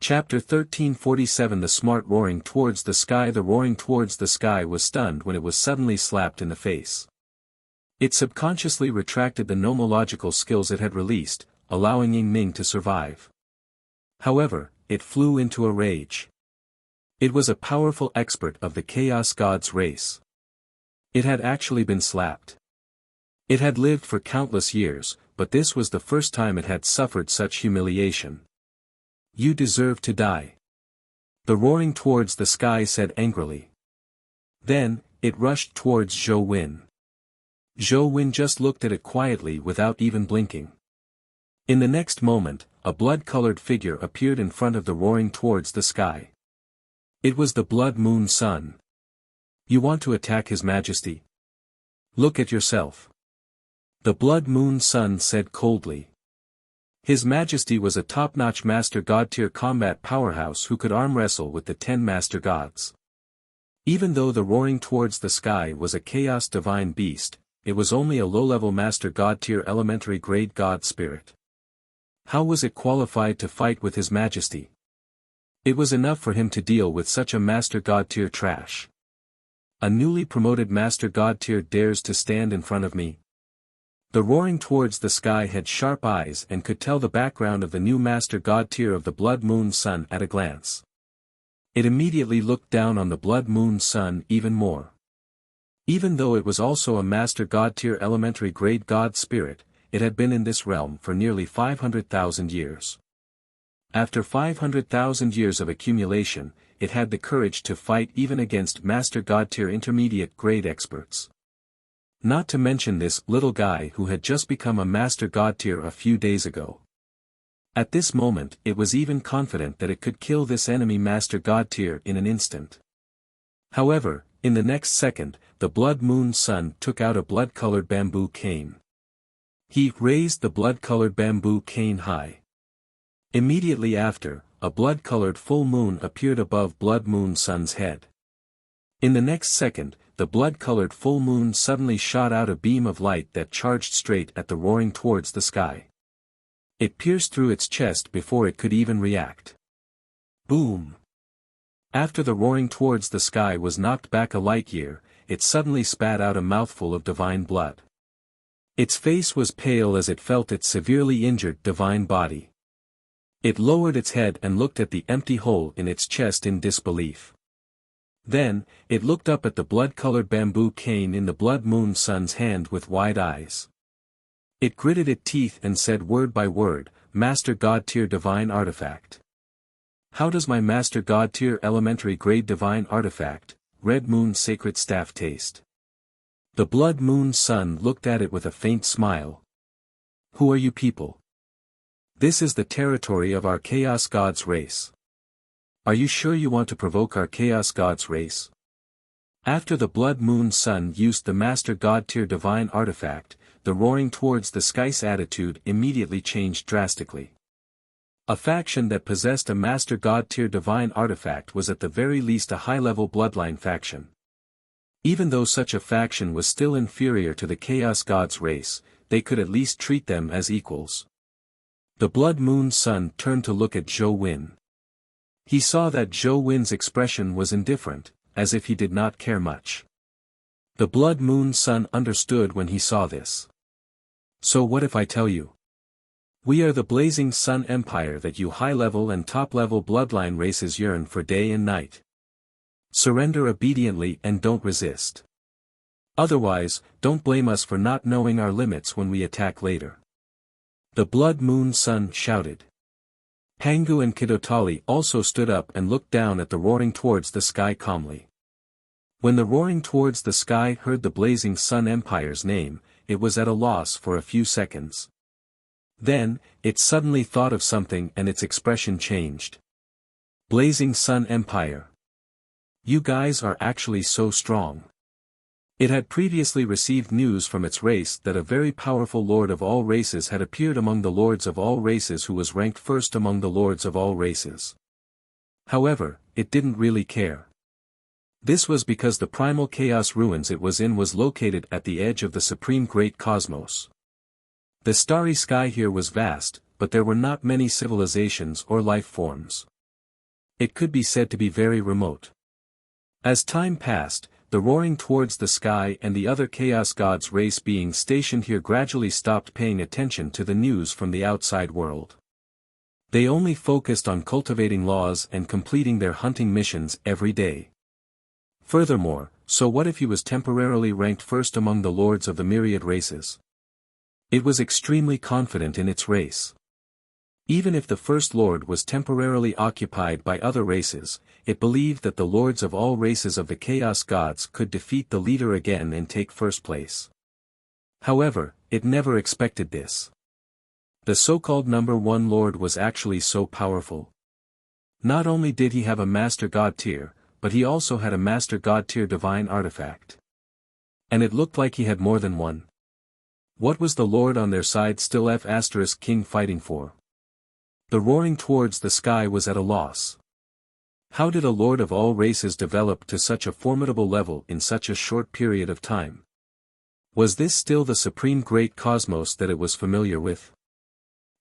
Chapter 1347 The smart roaring towards the sky. The roaring towards the sky was stunned when it was suddenly slapped in the face. It subconsciously retracted the nomological skills it had released, allowing Ying Ming to survive. However, it flew into a rage. It was a powerful expert of the Chaos God's race. It had actually been slapped. It had lived for countless years, but this was the first time it had suffered such humiliation. You deserve to die. The roaring towards the sky said angrily. Then, it rushed towards Zhou Wen. Zhou Wen just looked at it quietly without even blinking. In the next moment, a blood-colored figure appeared in front of the roaring towards the sky. It was the Blood Moon Sun. You want to attack His Majesty? Look at yourself. The Blood Moon Sun said coldly. His Majesty was a top-notch Master God-tier combat powerhouse who could arm-wrestle with the 10 Master Gods. Even though the roaring towards the sky was a Chaos Divine Beast, it was only a low-level Master God-tier elementary grade God Spirit. How was it qualified to fight with His Majesty? It was enough for him to deal with such a Master God-tier trash. A newly promoted Master God-tier dares to stand in front of me? The roaring towards the sky had sharp eyes and could tell the background of the new Master God-tier of the Blood Moon Sun at a glance. It immediately looked down on the Blood Moon Sun even more. Even though it was also a Master God-tier elementary grade God Spirit, it had been in this realm for nearly 500,000 years. After 500,000 years of accumulation, it had the courage to fight even against Master God-tier intermediate grade experts. Not to mention this little guy who had just become a Master God-tier a few days ago. At this moment it was even confident that it could kill this enemy Master God-tier in an instant. However, in the next second, the Blood Moon Sun took out a blood-colored bamboo cane. He raised the blood-colored bamboo cane high. Immediately after, a blood-colored full moon appeared above Blood Moon Sun's head. In the next second, the blood-colored full moon suddenly shot out a beam of light that charged straight at the roaring towards the sky. It pierced through its chest before it could even react. Boom! After the roaring towards the sky was knocked back a light year, it suddenly spat out a mouthful of divine blood. Its face was pale as it felt its severely injured divine body. It lowered its head and looked at the empty hole in its chest in disbelief. Then, it looked up at the blood-colored bamboo cane in the Blood Moon Sun's hand with wide eyes. It gritted its teeth and said word by word, Master God-tier divine artifact. How does my Master God-tier elementary grade divine artifact, Red Moon Sacred Staff taste? The Blood Moon Sun looked at it with a faint smile. Who are you people? This is the territory of our Chaos God's race. Are you sure you want to provoke our Chaos God's race? After the Blood Moon Sun used the Master God-tier divine artifact, the roaring towards the sky's attitude immediately changed drastically. A faction that possessed a Master God-tier divine artifact was at the very least a high-level bloodline faction. Even though such a faction was still inferior to the Chaos God's race, they could at least treat them as equals. The Blood Moon Sun turned to look at Zhou Wen. He saw that Zhou Wen's expression was indifferent, as if he did not care much. The Blood Moon Sun understood when he saw this. So what if I tell you? We are the Blazing Sun Empire that you high-level and top-level bloodline races yearn for day and night. Surrender obediently and don't resist. Otherwise, don't blame us for not knowing our limits when we attack later. The Blood Moon Sun shouted. Pangu and Kidotali also stood up and looked down at the roaring towards the sky calmly. When the roaring towards the sky heard the Blazing Sun Empire's name, it was at a loss for a few seconds. Then, it suddenly thought of something and its expression changed. Blazing Sun Empire. You guys are actually so strong. It had previously received news from its race that a very powerful Lord of all races had appeared among the Lords of all races who was ranked first among the Lords of all races. However, it didn't really care. This was because the primal chaos ruins it was in was located at the edge of the supreme great cosmos. The starry sky here was vast, but there were not many civilizations or life forms. It could be said to be very remote. As time passed, the roaring towards the sky and the other Chaos God's race beings stationed here gradually stopped paying attention to the news from the outside world. They only focused on cultivating laws and completing their hunting missions every day. Furthermore, so what if he was temporarily ranked first among the lords of the myriad races? It was extremely confident in its race. Even if the First Lord was temporarily occupied by other races, it believed that the lords of all races of the Chaos Gods could defeat the leader again and take first place. However, it never expected this. The so-called number one Lord was actually so powerful. Not only did he have a Master God tier, but he also had a Master God tier divine artifact. And it looked like he had more than one. What was the Lord on their side still King fighting for? The roaring towards the sky was at a loss. How did a lord of all races develop to such a formidable level in such a short period of time? Was this still the supreme great cosmos that it was familiar with?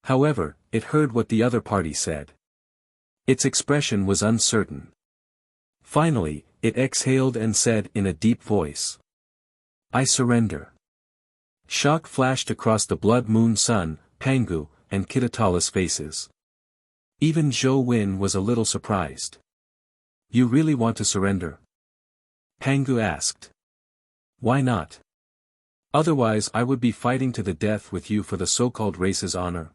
However, it heard what the other party said. Its expression was uncertain. Finally, it exhaled and said in a deep voice, "I surrender." Shock flashed across the Blood Moon Sun, Pangu, and Kitatala's faces. Even Zhou Wen was a little surprised. "You really want to surrender?" Pangu asked. "Why not? Otherwise I would be fighting to the death with you for the so-called race's honor.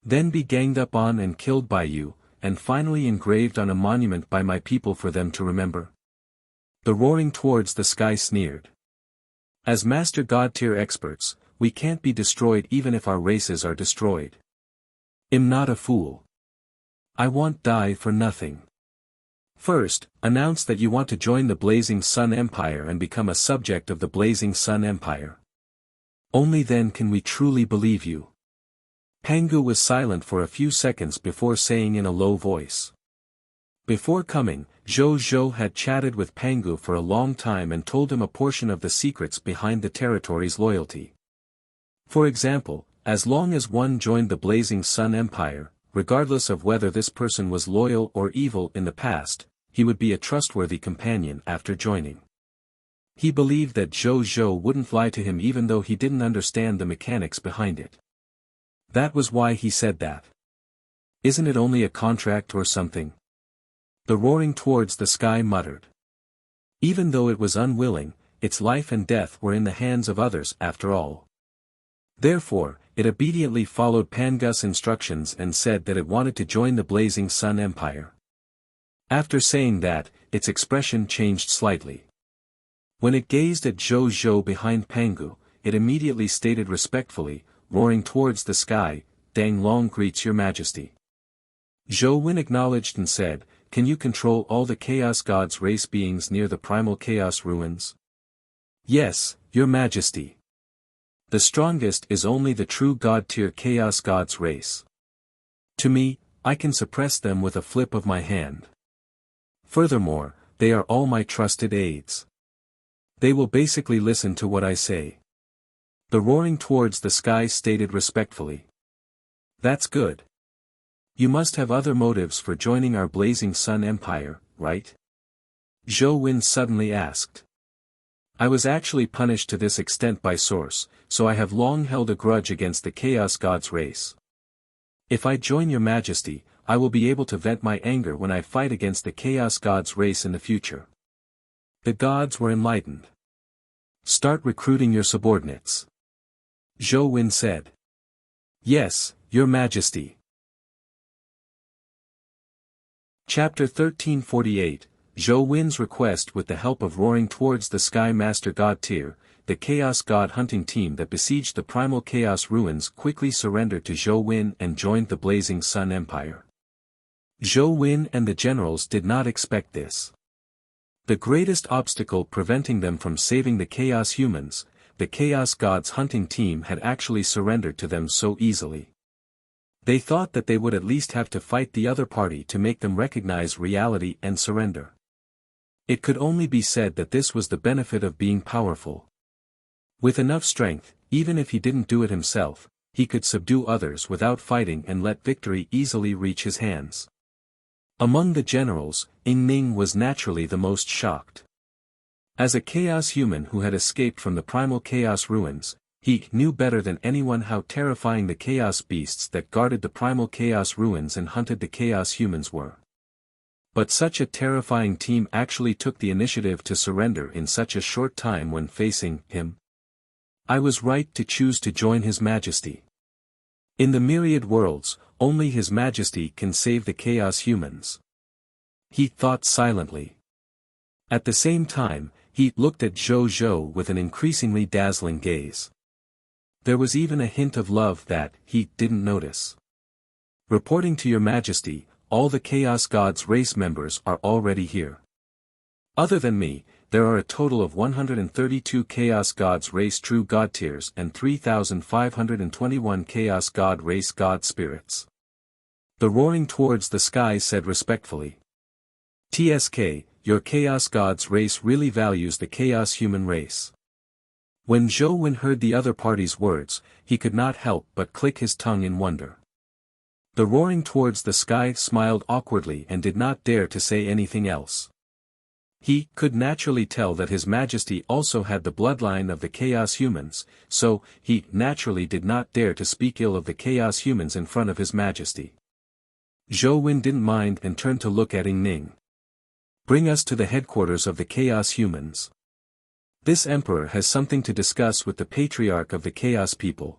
Then be ganged up on and killed by you, and finally engraved on a monument by my people for them to remember." The roaring towards the sky sneered. "As Master God tier experts, we can't be destroyed even if our races are destroyed. I'm not a fool. I won't die for nothing. First, announce that you want to join the Blazing Sun Empire and become a subject of the Blazing Sun Empire. Only then can we truly believe you." Pangu was silent for a few seconds before saying in a low voice. Before coming, Zhou had chatted with Pangu for a long time and told him a portion of the secrets behind the territory's loyalty. For example, as long as one joined the Blazing Sun Empire, regardless of whether this person was loyal or evil in the past, he would be a trustworthy companion after joining. He believed that Zhou wouldn't lie to him even though he didn't understand the mechanics behind it. That was why he said that. Isn't it only a contract or something? The roaring towards the sky muttered. Even though it was unwilling, its life and death were in the hands of others after all. Therefore, it obediently followed Pangu's instructions and said that it wanted to join the Blazing Sun Empire. After saying that, its expression changed slightly. When it gazed at Zhou behind Pangu, it immediately stated respectfully, roaring towards the sky, "Dang Long greets your majesty." Zhou Wen acknowledged and said, "Can you control all the Chaos God's race beings near the primal chaos ruins?" "Yes, your majesty. The strongest is only the true God tier Chaos God's race. To me, I can suppress them with a flip of my hand. Furthermore, they are all my trusted aides. They will basically listen to what I say." The roaring towards the sky stated respectfully. "That's good. You must have other motives for joining our Blazing Sun Empire, right?" Zhou Wen suddenly asked. "I was actually punished to this extent by Source, so I have long held a grudge against the Chaos God's race. If I join your majesty, I will be able to vent my anger when I fight against the Chaos God's race in the future." The gods were enlightened. "Start recruiting your subordinates," Zhou Wen said. "Yes, your majesty." Chapter 1348, Zhou Wen's request. With the help of roaring towards the sky Master God tier, the Chaos God hunting team that besieged the primal chaos ruins quickly surrendered to Zhou Wen and joined the Blazing Sun Empire. Zhou Wen and the generals did not expect this. The greatest obstacle preventing them from saving the Chaos humans, the Chaos God's hunting team, had actually surrendered to them so easily. They thought that they would at least have to fight the other party to make them recognize reality and surrender. It could only be said that this was the benefit of being powerful. With enough strength, even if he didn't do it himself, he could subdue others without fighting and let victory easily reach his hands. Among the generals, Ning was naturally the most shocked. As a chaos human who had escaped from the primal chaos ruins, he knew better than anyone how terrifying the chaos beasts that guarded the primal chaos ruins and hunted the chaos humans were. But such a terrifying team actually took the initiative to surrender in such a short time when facing him. I was right to choose to join His Majesty. In the myriad worlds, only His Majesty can save the chaos humans. He thought silently. At the same time, he looked at Zhou Zhou with an increasingly dazzling gaze. There was even a hint of love that he didn't notice. Reporting to Your Majesty, all the Chaos Gods race members are already here. Other than me, there are a total of 132 Chaos Gods race true God tiers and 3,521 Chaos God race God spirits. The Roaring Towards the Sky said respectfully. TSK, your Chaos Gods race really values the Chaos human race. When Zhou Wen heard the other party's words, he could not help but click his tongue in wonder. The Roaring Towards the Sky smiled awkwardly and did not dare to say anything else. He could naturally tell that His Majesty also had the bloodline of the Chaos humans, so he naturally did not dare to speak ill of the Chaos humans in front of His Majesty. Zhou Wen didn't mind and turned to look at Ning. Bring us to the headquarters of the Chaos humans. This emperor has something to discuss with the patriarch of the Chaos people.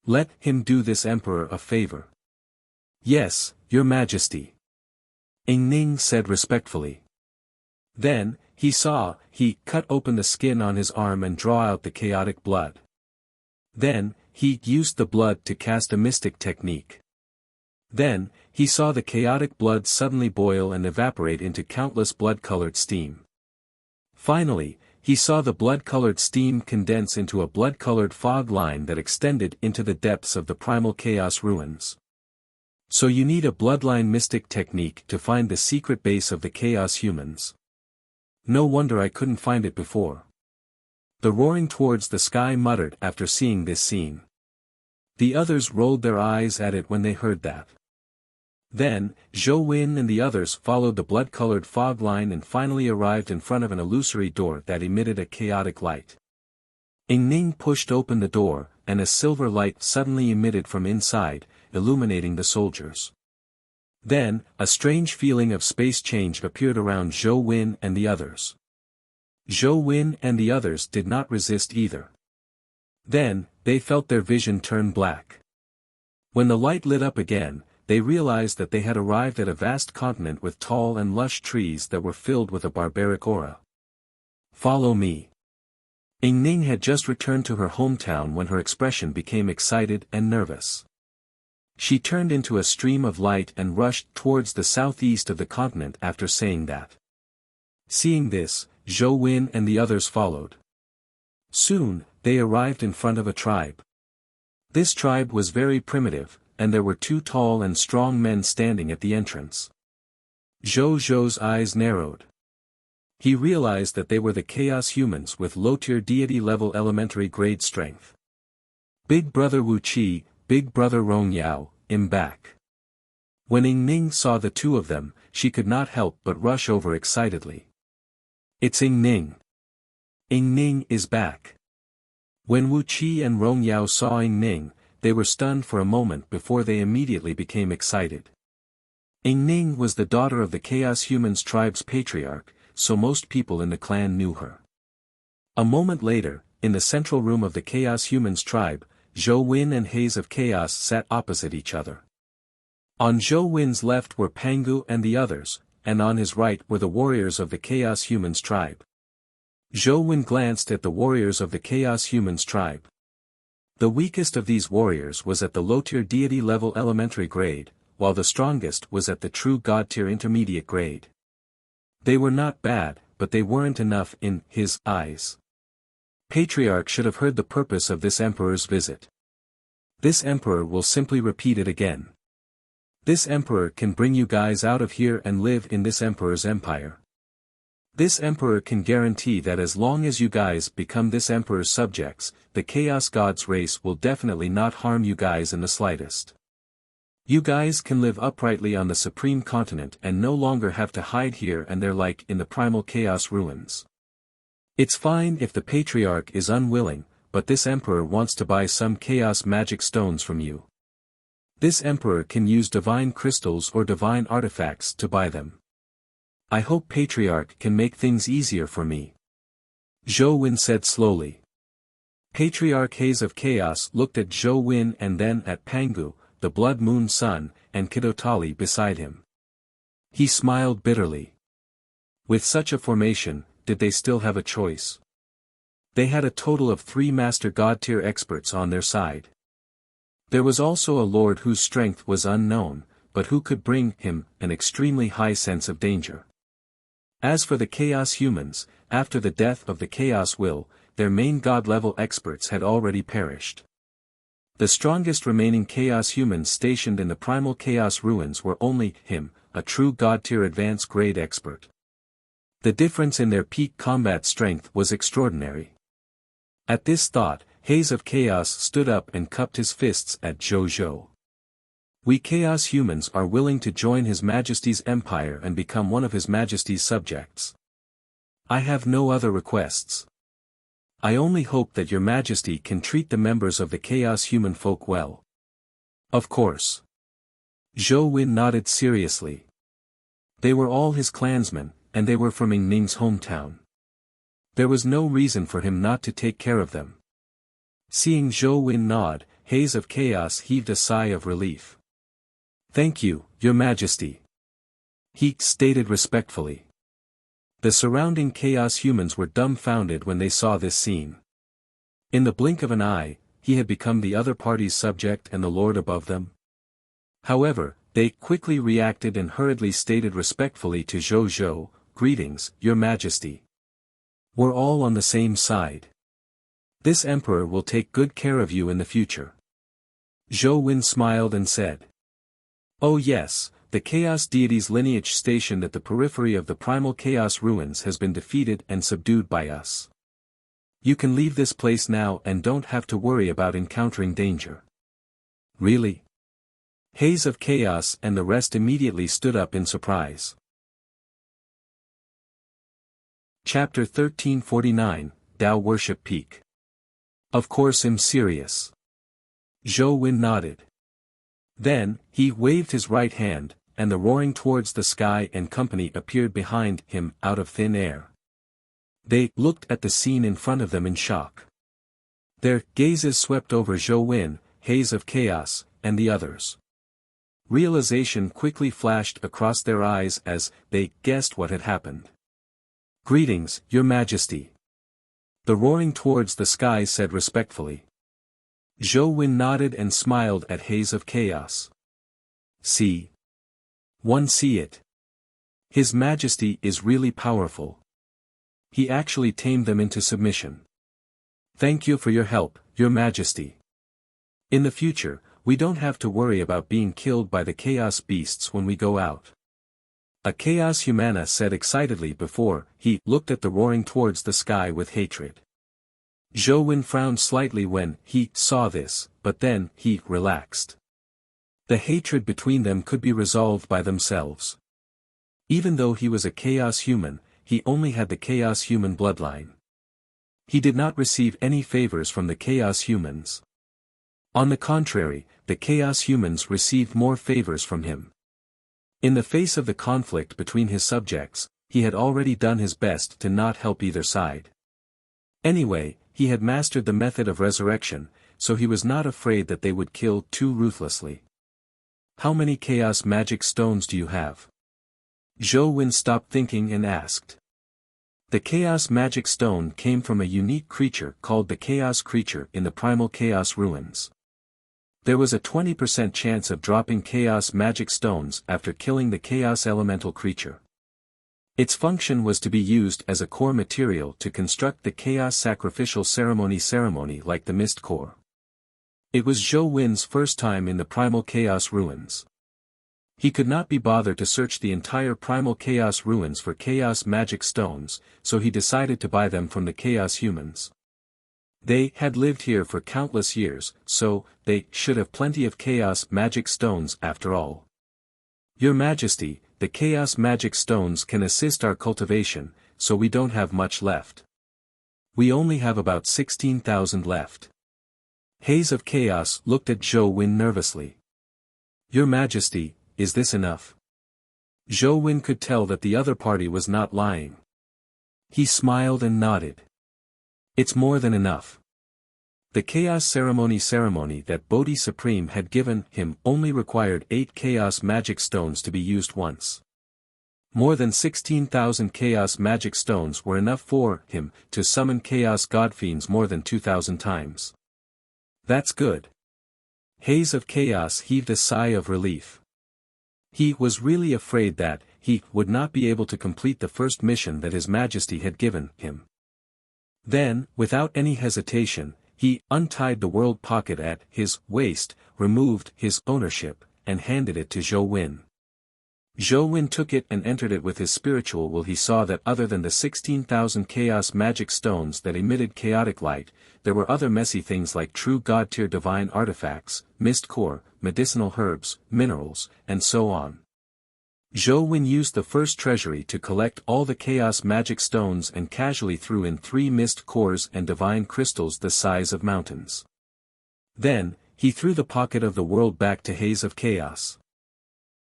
Let him do this emperor a favor. Yes, Your Majesty. Ning said respectfully. Then, he cut open the skin on his arm and draw out the chaotic blood. Then, he used the blood to cast a mystic technique. Then, he saw the chaotic blood suddenly boil and evaporate into countless blood-colored steam. Finally, he saw the blood-colored steam condense into a blood-colored fog line that extended into the depths of the primal chaos ruins. So you need a bloodline mystic technique to find the secret base of the chaos humans. No wonder I couldn't find it before. The Roaring Towards the Sky muttered after seeing this scene. The others rolled their eyes at it when they heard that. Then, Zhou Wen and the others followed the blood-colored fog line and finally arrived in front of an illusory door that emitted a chaotic light. Ning pushed open the door, and a silver light suddenly emitted from inside, illuminating the soldiers. Then, a strange feeling of space change appeared around Zhou Wen and the others. Zhou Wen and the others did not resist either. Then, they felt their vision turn black. When the light lit up again, they realized that they had arrived at a vast continent with tall and lush trees that were filled with a barbaric aura. Follow me. Ning had just returned to her hometown when her expression became excited and nervous. She turned into a stream of light and rushed towards the southeast of the continent after saying that. Seeing this, Zhou Wen and the others followed. Soon, they arrived in front of a tribe. This tribe was very primitive, and there were two tall and strong men standing at the entrance. Zhou Zhou's eyes narrowed. He realized that they were the chaos humans with low-tier deity-level elementary grade strength. Big Brother Wuxia, Big Brother Rongyao, I'm back. When Ning saw the two of them, she could not help but rush over excitedly. It's Ning. Ning is back. When Wuxia and Rongyao saw Ning, they were stunned for a moment before they immediately became excited. Ning was the daughter of the Chaos Humans tribe's patriarch, so most people in the clan knew her. A moment later, in the central room of the Chaos Humans tribe, Zhou Wen and Haze of Chaos sat opposite each other. On Zhou Wen's left were Pangu and the others, and on his right were the warriors of the Chaos Humans tribe. Zhou Wen glanced at the warriors of the Chaos Humans tribe. The weakest of these warriors was at the low-tier deity-level elementary grade, while the strongest was at the true god-tier intermediate grade. They were not bad, but they weren't enough in his eyes. Patriarch should have heard the purpose of this emperor's visit. This emperor will simply repeat it again. This emperor can bring you guys out of here and live in this emperor's empire. This emperor can guarantee that as long as you guys become this emperor's subjects, the Chaos Gods race will definitely not harm you guys in the slightest. You guys can live uprightly on the Supreme Continent and no longer have to hide here and there like in the Primal Chaos ruins. It's fine if the Patriarch is unwilling, but this Emperor wants to buy some Chaos Magic Stones from you. This Emperor can use divine crystals or divine artifacts to buy them. I hope Patriarch can make things easier for me. Zhou Wen said slowly. Patriarch Haze of Chaos looked at Zhou Wen and then at Pangu, the Blood Moon Sun, and Kidotali beside him. He smiled bitterly. With such a formation, did they still have a choice? They had a total of 3 Master God-tier experts on their side. There was also a Lord whose strength was unknown, but who could bring him an extremely high sense of danger. As for the Chaos Humans, after the death of the Chaos Will, their main God-level experts had already perished. The strongest remaining Chaos Humans stationed in the Primal Chaos ruins were only him, a true God-tier advanced grade expert. The difference in their peak combat strength was extraordinary. At this thought, Haze of Chaos stood up and cupped his fists at Zhou. We Chaos Humans are willing to join His Majesty's Empire and become one of His Majesty's subjects. I have no other requests. I only hope that Your Majesty can treat the members of the Chaos Human folk well. Of course. Zhou Wen nodded seriously. They were all his clansmen, and they were from Ying Ning's hometown. There was no reason for him not to take care of them. Seeing Zhou Wen nod, Haze of Chaos heaved a sigh of relief. Thank you, Your Majesty. He stated respectfully. The surrounding Chaos Humans were dumbfounded when they saw this scene. In the blink of an eye, he had become the other party's subject and the lord above them. However, they quickly reacted and hurriedly stated respectfully to Zhou, "Greetings, Your Majesty. We're all on the same side. This Emperor will take good care of you in the future." Zhou Wen smiled and said. Oh yes, the Chaos Deity's lineage stationed at the periphery of the Primal Chaos ruins has been defeated and subdued by us. You can leave this place now and don't have to worry about encountering danger. Really? Haze of Chaos and the rest immediately stood up in surprise. Chapter 1349, Tao Worship Peak. Of course I'm serious. Zhou Wen nodded. Then, he waved his right hand, and the Roaring Towards the Sky and company appeared behind him out of thin air. They looked at the scene in front of them in shock. Their gazes swept over Zhou Wen, Haze of Chaos, and the others. Realization quickly flashed across their eyes as they guessed what had happened. Greetings, Your Majesty. The Roaring Towards the Sky said respectfully. Zhou Wen nodded and smiled at Haze of Chaos. See? One see it. His Majesty is really powerful. He actually tamed them into submission. Thank you for your help, Your Majesty. In the future, we don't have to worry about being killed by the Chaos Beasts when we go out. A Chaos Humana said excitedly before he looked at the Roaring Towards the Sky with hatred. Zhou Wen frowned slightly when he saw this, but then he relaxed. The hatred between them could be resolved by themselves. Even though he was a Chaos Human, he only had the Chaos Human bloodline. He did not receive any favors from the Chaos Humans. On the contrary, the Chaos Humans received more favors from him. In the face of the conflict between his subjects, he had already done his best to not help either side. Anyway, he had mastered the method of resurrection, so he was not afraid that they would kill too ruthlessly. How many Chaos Magic Stones do you have? Zhou Wen stopped thinking and asked. The Chaos Magic Stone came from a unique creature called the Chaos Creature in the Primal Chaos ruins. There was a 20% chance of dropping Chaos Magic Stones after killing the Chaos Elemental creature. Its function was to be used as a core material to construct the Chaos Sacrificial ceremony like the Mist Core. It was Zhou Wen's first time in the Primal Chaos ruins. He could not be bothered to search the entire Primal Chaos ruins for Chaos Magic Stones, so he decided to buy them from the Chaos Humans. They had lived here for countless years, so they should have plenty of chaos magic stones after all. Your Majesty, the chaos magic stones can assist our cultivation, so we don't have much left. We only have about 16,000 left. Haze of Chaos looked at Zhou Wen nervously. Your Majesty, is this enough? Zhou Wen could tell that the other party was not lying. He smiled and nodded. It's more than enough. The chaos ceremony that Bodhi Supreme had given him only required 8 chaos magic stones to be used once. More than 16,000 chaos magic stones were enough for him to summon chaos godfiends more than 2,000 times. That's good. Haze of Chaos heaved a sigh of relief. He was really afraid that he would not be able to complete the first mission that His Majesty had given him. Then, without any hesitation, he untied the world pocket at his waist, removed his ownership, and handed it to Zhou Wen. Zhou Wen took it and entered it with his spiritual will. He saw that other than the 16,000 chaos magic stones that emitted chaotic light, there were other messy things like true god-tier divine artifacts, mist core, medicinal herbs, minerals, and so on. Zhou Wen used the first treasury to collect all the chaos magic stones and casually threw in 3 mist cores and divine crystals the size of mountains. Then, he threw the pocket of the world back to Haze of Chaos.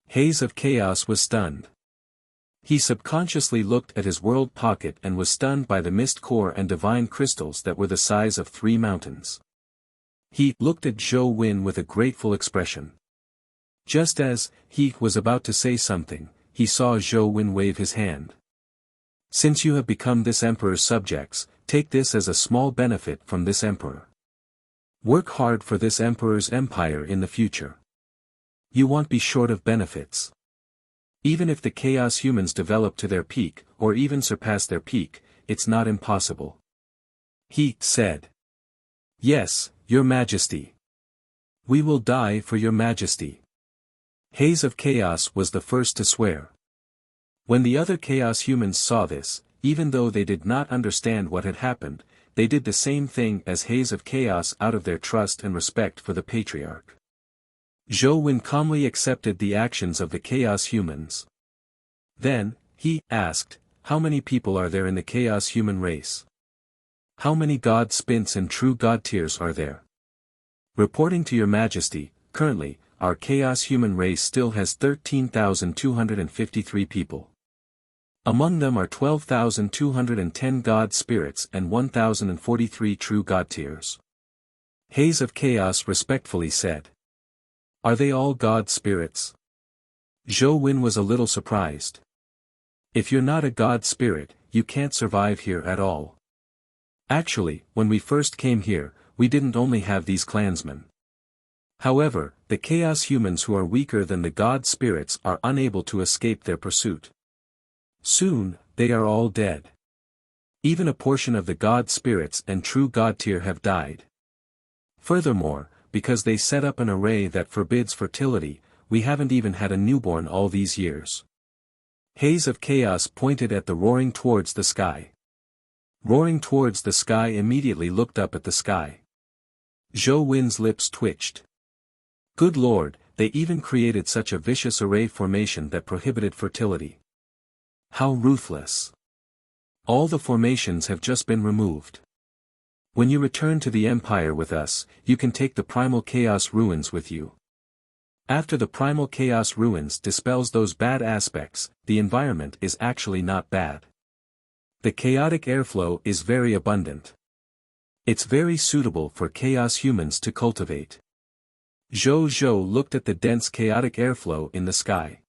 Haze of Chaos was stunned. He subconsciously looked at his world pocket and was stunned by the mist core and divine crystals that were the size of 3 mountains. He looked at Zhou Wen with a grateful expression. Just as he was about to say something, he saw Zhou Wen wave his hand. Since you have become this emperor's subjects, take this as a small benefit from this emperor. Work hard for this emperor's empire in the future. You won't be short of benefits. Even if the chaos humans develop to their peak, or even surpass their peak, it's not impossible. He said. Yes, Your Majesty. We will die for Your Majesty. Haze of Chaos was the first to swear. When the other chaos humans saw this, even though they did not understand what had happened, they did the same thing as Haze of Chaos out of their trust and respect for the patriarch. Zhou Wen calmly accepted the actions of the chaos humans. Then, he asked, how many people are there in the chaos human race? How many god spints and true god tiers are there? Reporting to Your Majesty, currently, our chaos human race still has 13,253 people. Among them are 12,210 god spirits and 1,043 true god tiers. Haze of Chaos respectfully said. Are they all god spirits? Zhou Wen was a little surprised. If you're not a god spirit, you can't survive here at all. Actually, when we first came here, we didn't only have these clansmen. However, the chaos humans who are weaker than the god spirits are unable to escape their pursuit. Soon, they are all dead. Even a portion of the god spirits and true god tier have died. Furthermore, because they set up an array that forbids fertility, we haven't even had a newborn all these years. Haze of Chaos pointed at the roaring towards the sky. Roaring towards the sky immediately looked up at the sky. Zhou Wen's lips twitched. Good lord, they even created such a vicious array formation that prohibited fertility. How ruthless. All the formations have just been removed. When you return to the Empire with us, you can take the Primal Chaos Ruins with you. After the Primal Chaos Ruins dispels those bad aspects, the environment is actually not bad. The chaotic airflow is very abundant. It's very suitable for chaos humans to cultivate. Zhou looked at the dense chaotic airflow in the sky.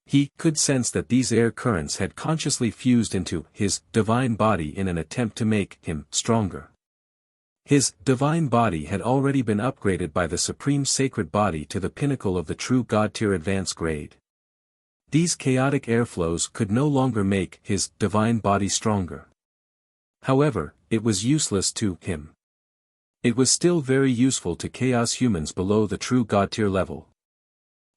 He could sense that these air currents had consciously fused into his divine body in an attempt to make him stronger. His divine body had already been upgraded by the supreme sacred body to the pinnacle of the true god tier advanced grade. These chaotic airflows could no longer make his divine body stronger. However, it was useless to him. It was still very useful to chaos humans below the true god tier level.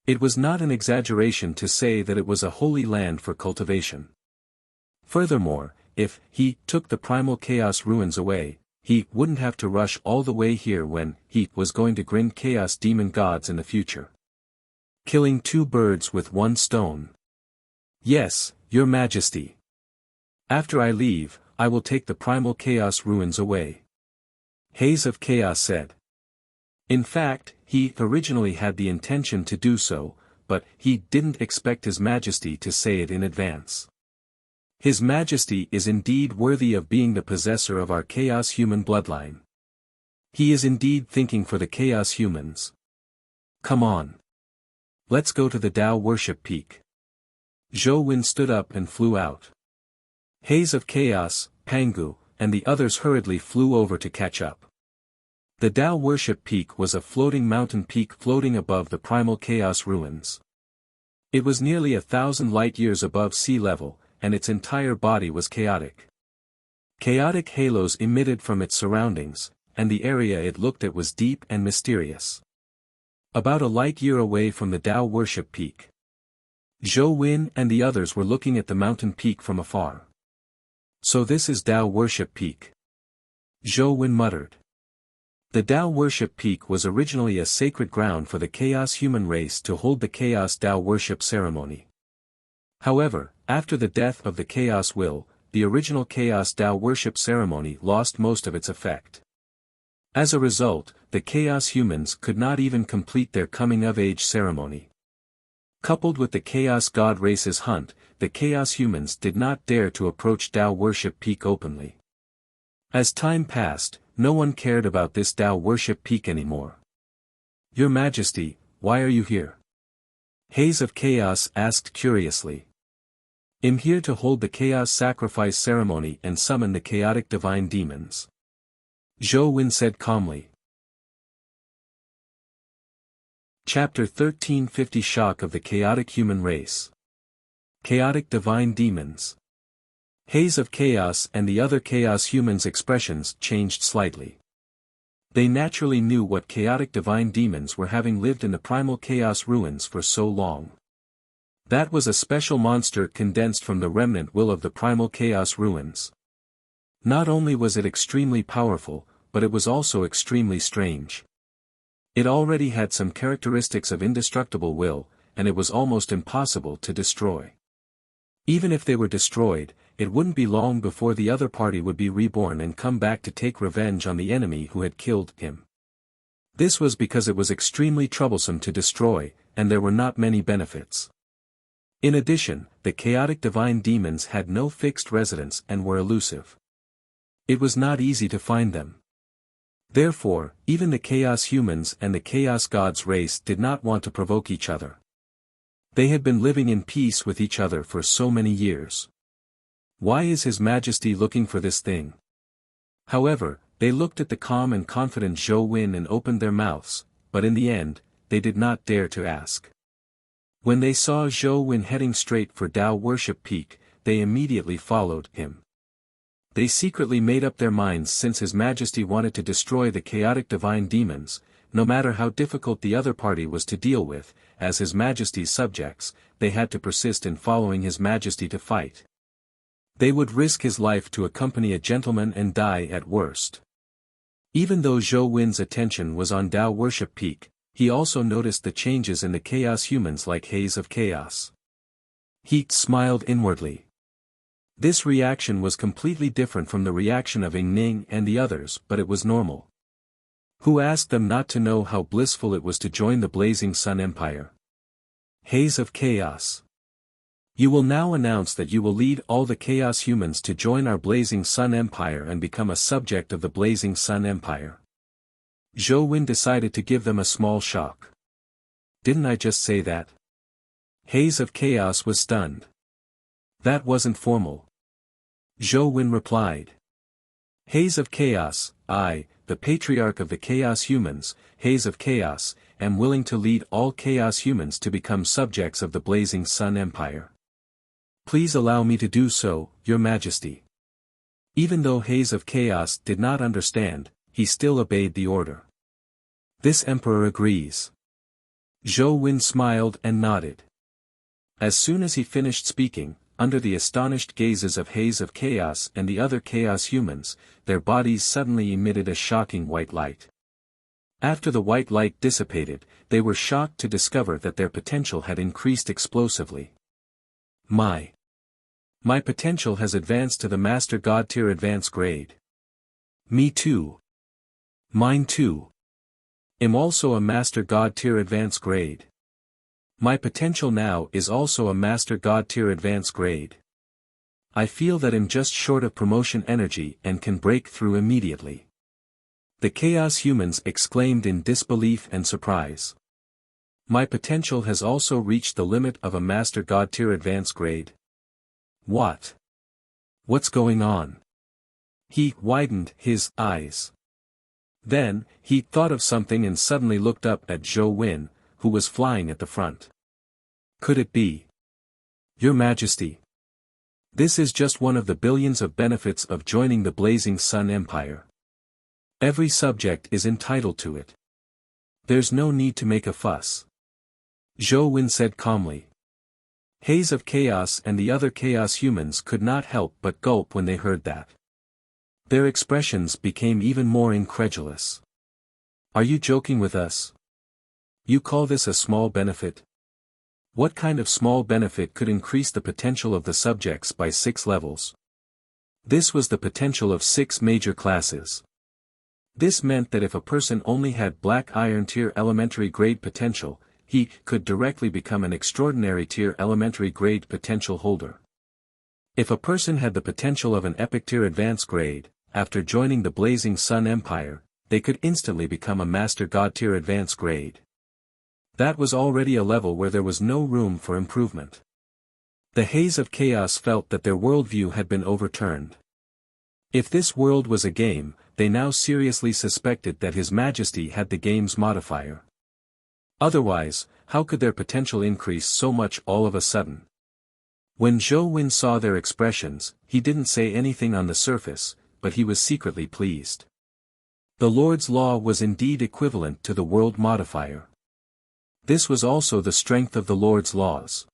It was not an exaggeration to say that it was a holy land for cultivation. Furthermore, if he took the Primal Chaos Ruins away, he wouldn't have to rush all the way here when he was going to grind chaos demon gods in the future. Killing two birds with one stone. Yes, Your Majesty. After I leave, I will take the primal chaos ruins away. Haze of Chaos said. In fact, he originally had the intention to do so, but he didn't expect His Majesty to say it in advance. His Majesty is indeed worthy of being the possessor of our chaos human bloodline. He is indeed thinking for the chaos humans. Come on. Let's go to the Tao Worship Peak. Zhou Wen stood up and flew out. Haze of Chaos, Pangu, and the others hurriedly flew over to catch up. The Tao Worship Peak was a floating mountain peak floating above the primal chaos ruins. It was nearly 1,000 light-years above sea level, and its entire body was chaotic. Chaotic halos emitted from its surroundings, and the area it looked at was deep and mysterious. About a light-year away from the Tao Worship Peak. Zhou Wen and the others were looking at the mountain peak from afar. So this is Tao Worship Peak. Zhou Wen muttered. The Tao Worship Peak was originally a sacred ground for the chaos human race to hold the chaos Tao worship ceremony. However, after the death of the Chaos Will, the original Chaos Tao worship ceremony lost most of its effect. As a result, the Chaos humans could not even complete their coming-of-age ceremony. Coupled with the Chaos God race's hunt, the Chaos humans did not dare to approach Tao Worship Peak openly. As time passed, no one cared about this Tao Worship Peak anymore. Your Majesty, why are you here? Haze of Chaos asked curiously. I'm here to hold the Chaos Sacrifice ceremony and summon the chaotic divine demons. Zhou Wen said calmly. Chapter 1350 Shock of the Chaotic Human Race. Chaotic Divine Demons. Haze of Chaos and the other Chaos humans' expressions changed slightly. They naturally knew what chaotic divine demons were, having lived in the primal chaos ruins for so long. That was a special monster condensed from the remnant will of the primal chaos ruins. Not only was it extremely powerful, but it was also extremely strange. It already had some characteristics of indestructible will, and it was almost impossible to destroy. Even if they were destroyed, it wouldn't be long before the other party would be reborn and come back to take revenge on the enemy who had killed him. This was because it was extremely troublesome to destroy, and there were not many benefits. In addition, the chaotic divine demons had no fixed residence and were elusive. It was not easy to find them. Therefore, even the chaos humans and the chaos gods race did not want to provoke each other. They had been living in peace with each other for so many years. Why is His Majesty looking for this thing? However, they looked at the calm and confident Zhou Wen and opened their mouths, but in the end, they did not dare to ask. When they saw Zhou Wen heading straight for Tao Worship Peak, they immediately followed him. They secretly made up their minds, since His Majesty wanted to destroy the chaotic divine demons, no matter how difficult the other party was to deal with, as His Majesty's subjects, they had to persist in following His Majesty to fight. They would risk his life to accompany a gentleman and die at worst. Even though Zhou Wen's attention was on Tao Worship Peak, he also noticed the changes in the chaos humans like Haze of Chaos. He smiled inwardly. This reaction was completely different from the reaction of Ying Ning and the others, but it was normal. Who asked them not to know how blissful it was to join the Blazing Sun Empire? Haze of Chaos. You will now announce that you will lead all the chaos humans to join our Blazing Sun Empire and become a subject of the Blazing Sun Empire. Zhou Wen decided to give them a small shock. Didn't I just say that? Haze of Chaos was stunned. That wasn't formal. Zhou Wen replied. Haze of Chaos, I, the Patriarch of the Chaos Humans, Haze of Chaos, am willing to lead all Chaos Humans to become subjects of the Blazing Sun Empire. Please allow me to do so, Your Majesty. Even though Haze of Chaos did not understand, he still obeyed the order. This Emperor agrees. Zhou Wen smiled and nodded. As soon as he finished speaking, under the astonished gazes of Haze of Chaos and the other Chaos humans, their bodies suddenly emitted a shocking white light. After the white light dissipated, they were shocked to discover that their potential had increased explosively. My potential has advanced to the Master God Tier Advanced grade. Me too. Mine too. Am also a Master God Tier Advanced grade. My potential now is also a Master God Tier Advanced grade. I feel that I'm just short of promotion energy and can break through immediately. The Chaos humans exclaimed in disbelief and surprise. My potential has also reached the limit of a Master God Tier Advanced grade. What? What's going on? He widened his eyes. Then, he thought of something and suddenly looked up at Zhou Wen, who was flying at the front. Could it be? Your Majesty. This is just one of the billions of benefits of joining the Blazing Sun Empire. Every subject is entitled to it. There's no need to make a fuss. Zhou Wen said calmly. Haze of Chaos and the other Chaos humans could not help but gulp when they heard that. Their expressions became even more incredulous. Are you joking with us? You call this a small benefit? What kind of small benefit could increase the potential of the subjects by 6 levels? This was the potential of 6 major classes. This meant that if a person only had Black Iron Tier Elementary Grade potential, he could directly become an Extraordinary Tier Elementary Grade potential holder. If a person had the potential of an Epic Tier Advanced Grade, after joining the Blazing Sun Empire, they could instantly become a Master God Tier Advanced Grade. That was already a level where there was no room for improvement. The Haze of Chaos felt that their worldview had been overturned. If this world was a game, they now seriously suspected that His Majesty had the game's modifier. Otherwise, how could their potential increase so much all of a sudden? When Zhou Wen saw their expressions, he didn't say anything on the surface, but he was secretly pleased. The Lord's law was indeed equivalent to the world modifier. This was also the strength of the Lord's laws.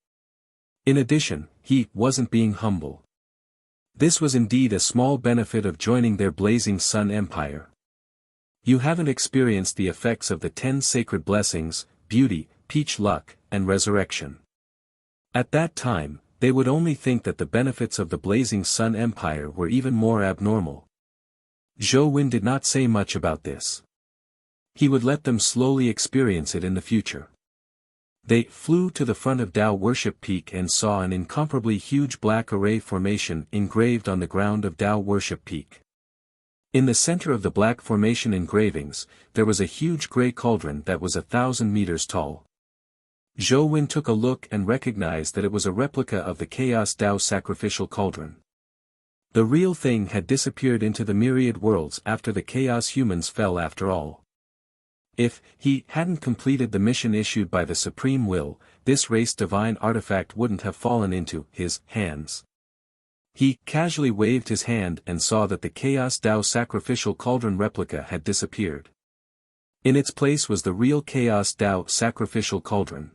In addition, he wasn't being humble. This was indeed a small benefit of joining their Blazing Sun Empire. You haven't experienced the effects of the 10 sacred blessings, beauty, peach luck, and resurrection. At that time, they would only think that the benefits of the Blazing Sun Empire were even more abnormal. Zhou Wen did not say much about this. He would let them slowly experience it in the future. They flew to the front of Dao Worship Peak and saw an incomparably huge black array formation engraved on the ground of Dao Worship Peak. In the center of the black formation engravings, there was a huge gray cauldron that was 1,000 meters tall. Zhou Wen took a look and recognized that it was a replica of the Chaos Dao sacrificial cauldron. The real thing had disappeared into the myriad worlds after the Chaos humans fell after all. If he hadn't completed the mission issued by the Supreme Will, this race divine artifact wouldn't have fallen into his hands. He casually waved his hand and saw that the Chaos Dao sacrificial cauldron replica had disappeared. In its place was the real Chaos Dao sacrificial cauldron.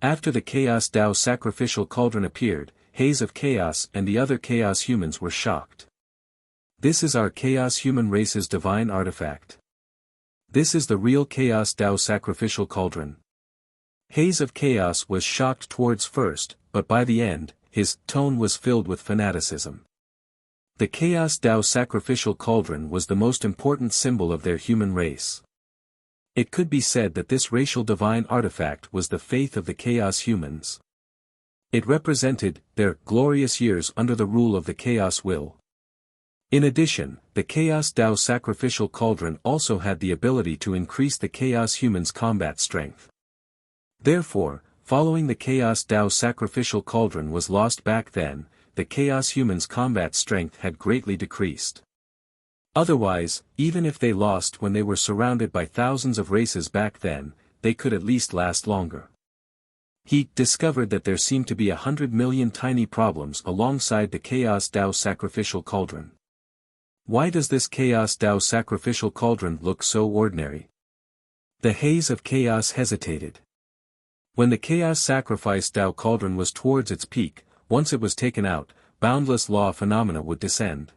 After the Chaos Dao sacrificial cauldron appeared, Haze of Chaos and the other Chaos humans were shocked. This is our Chaos human race's divine artifact. This is the real Chaos Dao sacrificial cauldron. Haze of Chaos was shocked towards first, but by the end, his tone was filled with fanaticism. The Chaos Dao sacrificial cauldron was the most important symbol of their human race. It could be said that this racial divine artifact was the faith of the Chaos humans. It represented their glorious years under the rule of the Chaos Will. In addition, the Chaos Dao sacrificial cauldron also had the ability to increase the Chaos humans' combat strength. Therefore, following the Chaos Dao sacrificial cauldron was lost back then, the Chaos humans' combat strength had greatly decreased. Otherwise, even if they lost when they were surrounded by thousands of races back then, they could at least last longer. He discovered that there seemed to be 100 million tiny problems alongside the Chaos Dao sacrificial cauldron. Why does this Chaos Dao sacrificial cauldron look so ordinary? The Haze of Chaos hesitated. When the Chaos Sacrifice Dao cauldron was towards its peak, once it was taken out, boundless law phenomena would descend.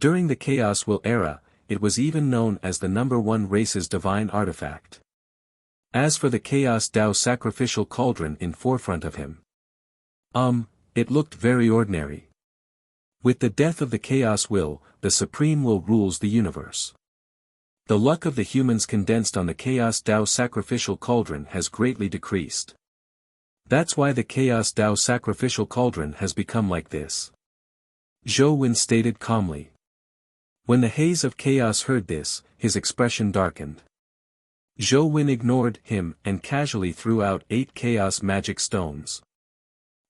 During the Chaos Will era, it was even known as the number one race's divine artifact. As for the Chaos Tao sacrificial cauldron in forefront of him, it looked very ordinary. With the death of the Chaos Will, the Supreme Will rules the universe. The luck of the humans condensed on the Chaos Tao sacrificial cauldron has greatly decreased. That's why the Chaos Tao sacrificial cauldron has become like this. Zhou Wen stated calmly. When the haze of chaos heard this, his expression darkened. Zhou Wen ignored him and casually threw out 8 chaos magic stones.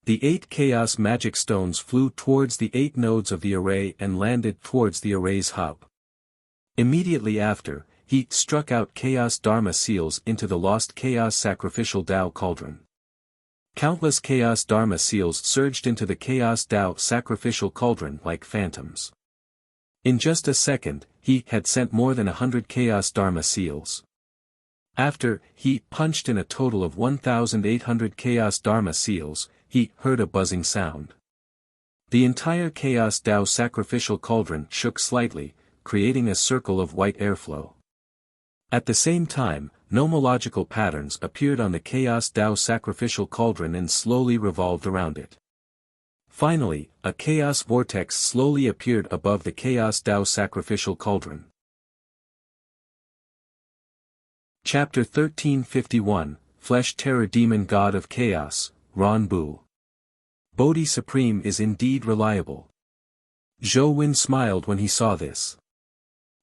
The 8 chaos magic stones flew towards the 8 nodes of the array and landed towards the array's hub. Immediately after, he struck out chaos dharma seals into the lost chaos sacrificial Tao cauldron. Countless chaos dharma seals surged into the chaos Tao sacrificial cauldron like phantoms. In just a second, he had sent more than 100 chaos dharma seals. After he punched in a total of 1,800 chaos dharma seals, he heard a buzzing sound. The entire chaos Tao sacrificial cauldron shook slightly, creating a circle of white airflow. At the same time, nomological patterns appeared on the chaos Tao sacrificial cauldron and slowly revolved around it. Finally, a chaos vortex slowly appeared above the chaos Tao sacrificial cauldron. Chapter 1351, Flesh Terror Demon God of Chaos, Ron Bu. Bodhi Supreme is indeed reliable. Zhou Wen smiled when he saw this.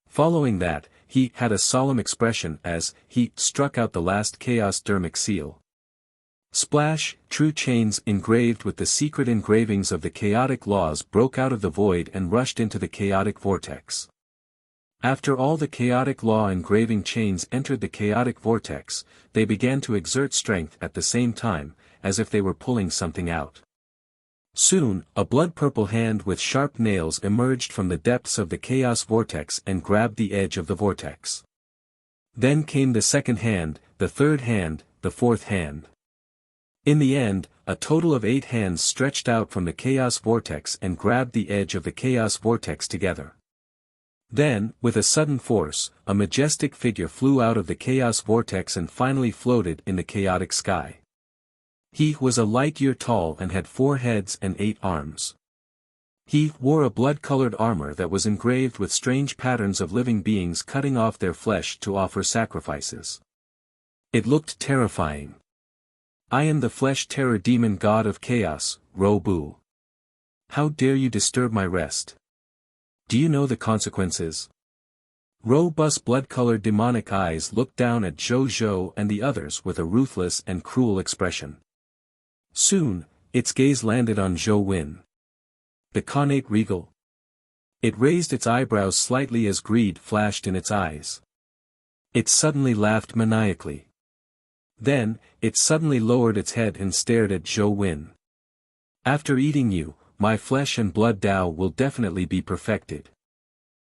Following that, he had a solemn expression as he struck out the last chaos dermic seal. Splash, true chains engraved with the secret engravings of the chaotic laws broke out of the void and rushed into the chaotic vortex. After all the chaotic law engraving chains entered the chaotic vortex, they began to exert strength at the same time, as if they were pulling something out. Soon, a blood-purple hand with sharp nails emerged from the depths of the chaos vortex and grabbed the edge of the vortex. Then came the second hand, the third hand, the fourth hand. In the end, a total of 8 hands stretched out from the chaos vortex and grabbed the edge of the chaos vortex together. Then, with a sudden force, a majestic figure flew out of the chaos vortex and finally floated in the chaotic sky. He was a light year tall and had 4 heads and 8 arms. He wore a blood-colored armor that was engraved with strange patterns of living beings cutting off their flesh to offer sacrifices. It looked terrifying. I am the Flesh Terror Demon God of Chaos, Ro Bu. How dare you disturb my rest? Do you know the consequences? Ro Bu's blood-colored demonic eyes looked down at Zhou Zhou and the others with a ruthless and cruel expression. Soon, its gaze landed on Zhou Wen. The Khanate Regal. It raised its eyebrows slightly as greed flashed in its eyes. It suddenly laughed maniacally. Then, it suddenly lowered its head and stared at Zhou Wen. After eating you, my flesh and blood Tao will definitely be perfected.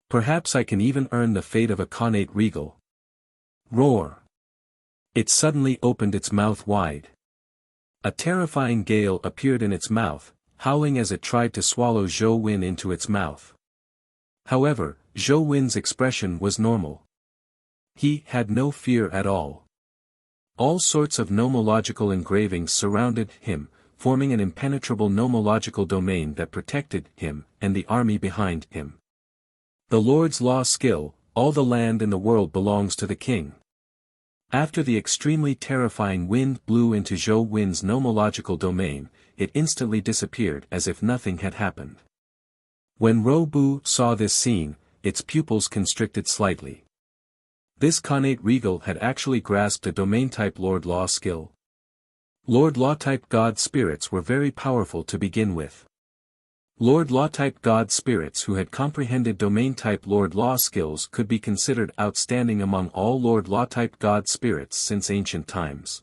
Perhaps I can even earn the fate of a Khanate Regal. Roar! It suddenly opened its mouth wide. A terrifying gale appeared in its mouth, howling as it tried to swallow Zhou Wen into its mouth. However, Zhou Wen's expression was normal. He had no fear at all. All sorts of nomological engravings surrounded him, forming an impenetrable nomological domain that protected him and the army behind him. The Lord's law skill, all the land in the world belongs to the king. After the extremely terrifying wind blew into Zhou Wen's nomological domain, it instantly disappeared as if nothing had happened. When Ro Bu saw this scene, its pupils constricted slightly. This Khanate Regal had actually grasped a domain-type Lord Law skill. Lord Law-type God spirits were very powerful to begin with. Lord Law-type God spirits who had comprehended domain-type Lord Law skills could be considered outstanding among all Lord Law-type God spirits since ancient times.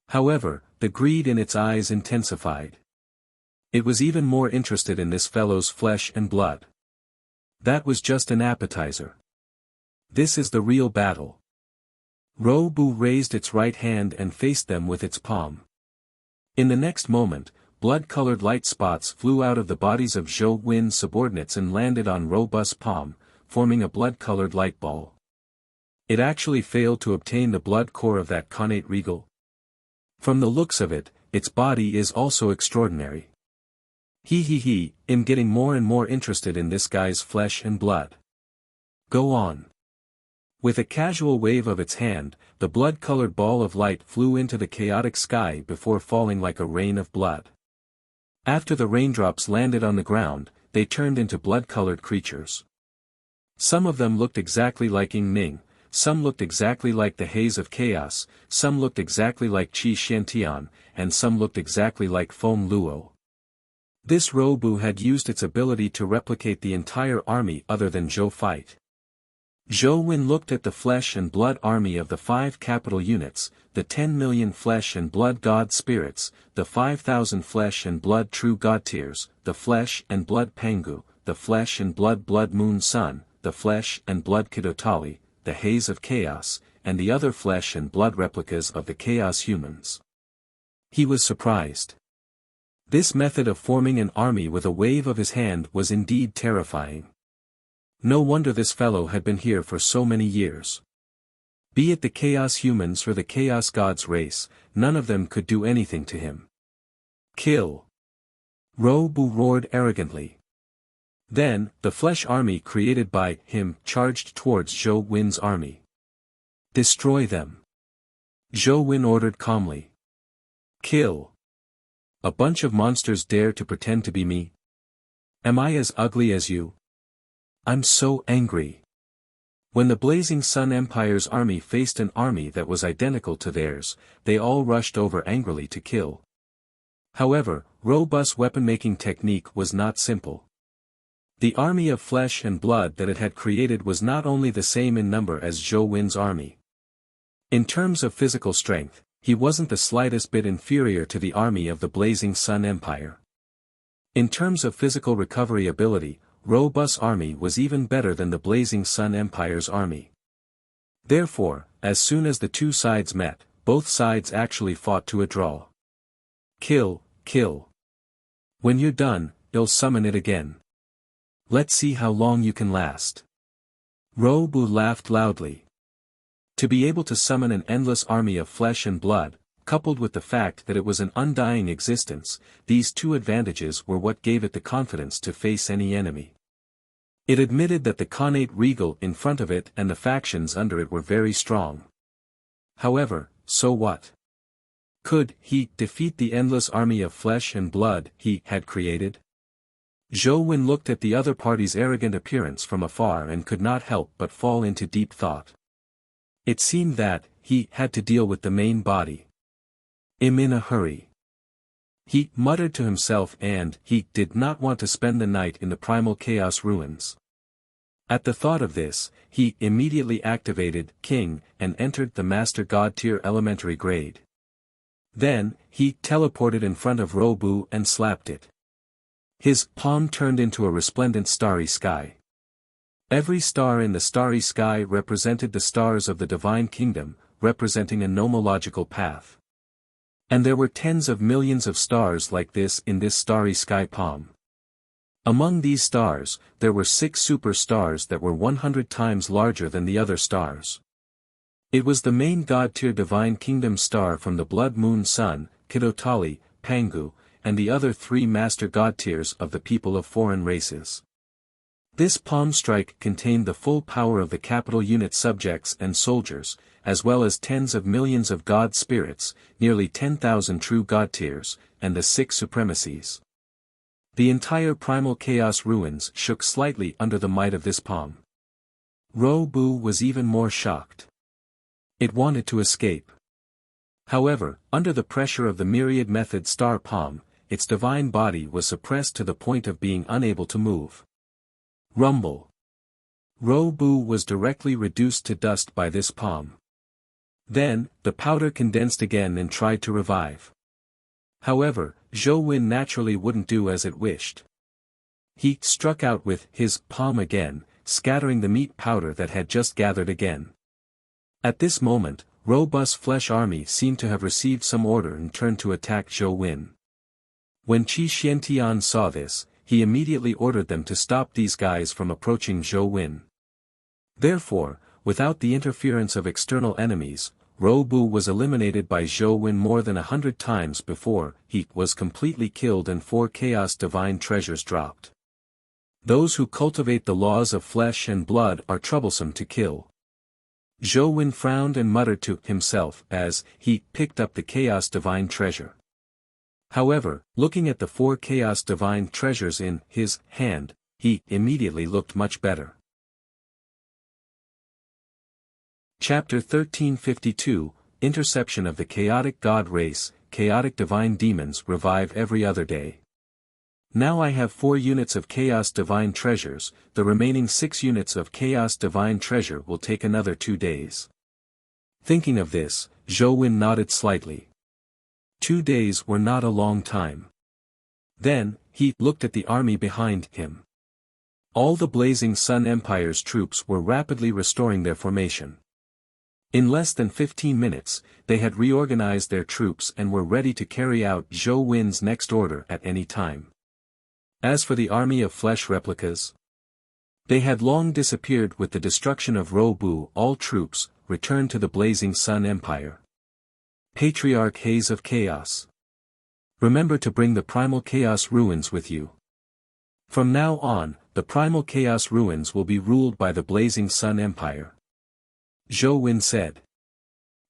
However, the greed in its eyes intensified. It was even more interested in this fellow's flesh and blood. That was just an appetizer. This is the real battle. Ro Bu raised its right hand and faced them with its palm. In the next moment, blood-colored light spots flew out of the bodies of Zhou Win's subordinates and landed on Robust's palm, forming a blood-colored light ball. It actually failed to obtain the blood core of that connate regal. From the looks of it, its body is also extraordinary. I'm getting more and more interested in this guy's flesh and blood. Go on. With a casual wave of its hand, the blood-colored ball of light flew into the chaotic sky before falling like a rain of blood. After the raindrops landed on the ground, they turned into blood-colored creatures. Some of them looked exactly like Ying Ning, some looked exactly like the haze of chaos, some looked exactly like Qi Shantian, and some looked exactly like Feng Luo. This Robu had used its ability to replicate the entire army other than Zhou fight. Zhou Win looked at the flesh and blood army of the 5 capital units, the 10 million flesh and blood god spirits, the 5,000 flesh and blood true god tiers, the flesh and blood Pangu, the flesh and blood moon sun, the flesh and blood Kidotali, the haze of chaos, and the other flesh and blood replicas of the chaos humans. He was surprised. This method of forming an army with a wave of his hand was indeed terrifying. No wonder this fellow had been here for so many years. Be it the chaos humans or the chaos gods race, none of them could do anything to him. Kill! Robu roared arrogantly. Then, the flesh army created by him charged towards Zhou Win's army. Destroy them. Zhou Win ordered calmly. Kill! A bunch of monsters dare to pretend to be me? Am I as ugly as you? I'm so angry. When the Blazing Sun Empire's army faced an army that was identical to theirs, they all rushed over angrily to kill. However, Robust's weapon-making technique was not simple. The army of flesh and blood that it had created was not only the same in number as Zhou Win's army. In terms of physical strength, he wasn't the slightest bit inferior to the army of the Blazing Sun Empire. In terms of physical recovery ability, Robust's army was even better than the Blazing Sun Empire's army. Therefore, as soon as the two sides met, both sides actually fought to a draw. Kill, kill. When you're done, you'll summon it again. Let's see how long you can last. Robu laughed loudly. To be able to summon an endless army of flesh and blood, coupled with the fact that it was an undying existence, these two advantages were what gave it the confidence to face any enemy. It admitted that the Khanate Regal in front of it and the factions under it were very strong. However, so what? Could he defeat the endless army of flesh and blood he had created? Zhou Win looked at the other party's arrogant appearance from afar and could not help but fall into deep thought. It seemed that he had to deal with the main body. I'm in a hurry. He muttered to himself, and he did not want to spend the night in the primal chaos ruins. At the thought of this, he immediately activated King and entered the Master God tier elementary grade. Then, he teleported in front of Robu and slapped it. His palm turned into a resplendent starry sky. Every star in the starry sky represented the stars of the divine kingdom, representing a nomological path. And there were tens of millions of stars like this in this starry sky palm. Among these stars, there were 6 super stars that were 100 times larger than the other stars. It was the main god-tier divine kingdom star from the blood moon sun, Kidotali, Pangu, and the other 3 master god tiers of the people of foreign races. This palm strike contained the full power of the capital unit subjects and soldiers, as well as tens of millions of god spirits, nearly 10,000 true god tiers, and the 6 supremacies. The entire primal chaos ruins shook slightly under the might of this palm. Robu was even more shocked. It wanted to escape. However, under the pressure of the myriad method star palm, its divine body was suppressed to the point of being unable to move. Rumble. Robu was directly reduced to dust by this palm. Then, the powder condensed again and tried to revive. However, Zhou Win naturally wouldn't do as it wished. He struck out with his palm again, scattering the meat powder that had just gathered again. At this moment, Robust's flesh army seemed to have received some order and turned to attack Zhou Win. When Qi Xiantian saw this, he immediately ordered them to stop these guys from approaching Zhou Wen. Therefore, without the interference of external enemies, Ro Bu was eliminated by Zhou Wen more than 100 times before he was completely killed and 4 chaos divine treasures dropped. Those who cultivate the laws of flesh and blood are troublesome to kill. Zhou Wen frowned and muttered to himself as he picked up the chaos divine treasure. However, looking at the 4 chaos divine treasures in his hand, he immediately looked much better. Chapter 1352, Interception of the Chaotic God Race. Chaotic divine demons revive every other day. Now I have 4 units of Chaos Divine Treasures, the remaining 6 units of Chaos Divine Treasure will take another 2 days. Thinking of this, Zhou Wen nodded slightly. 2 days were not a long time. Then, he looked at the army behind him. All the Blazing Sun Empire's troops were rapidly restoring their formation. In less than 15 minutes, they had reorganized their troops and were ready to carry out Zhou Wen's next order at any time. As for the army of flesh replicas, they had long disappeared with the destruction of Ro Bu. All troops returned to the Blazing Sun Empire. Patriarch Haze of Chaos. Remember to bring the Primal Chaos Ruins with you. From now on, the Primal Chaos Ruins will be ruled by the Blazing Sun Empire. Zhou Wen said.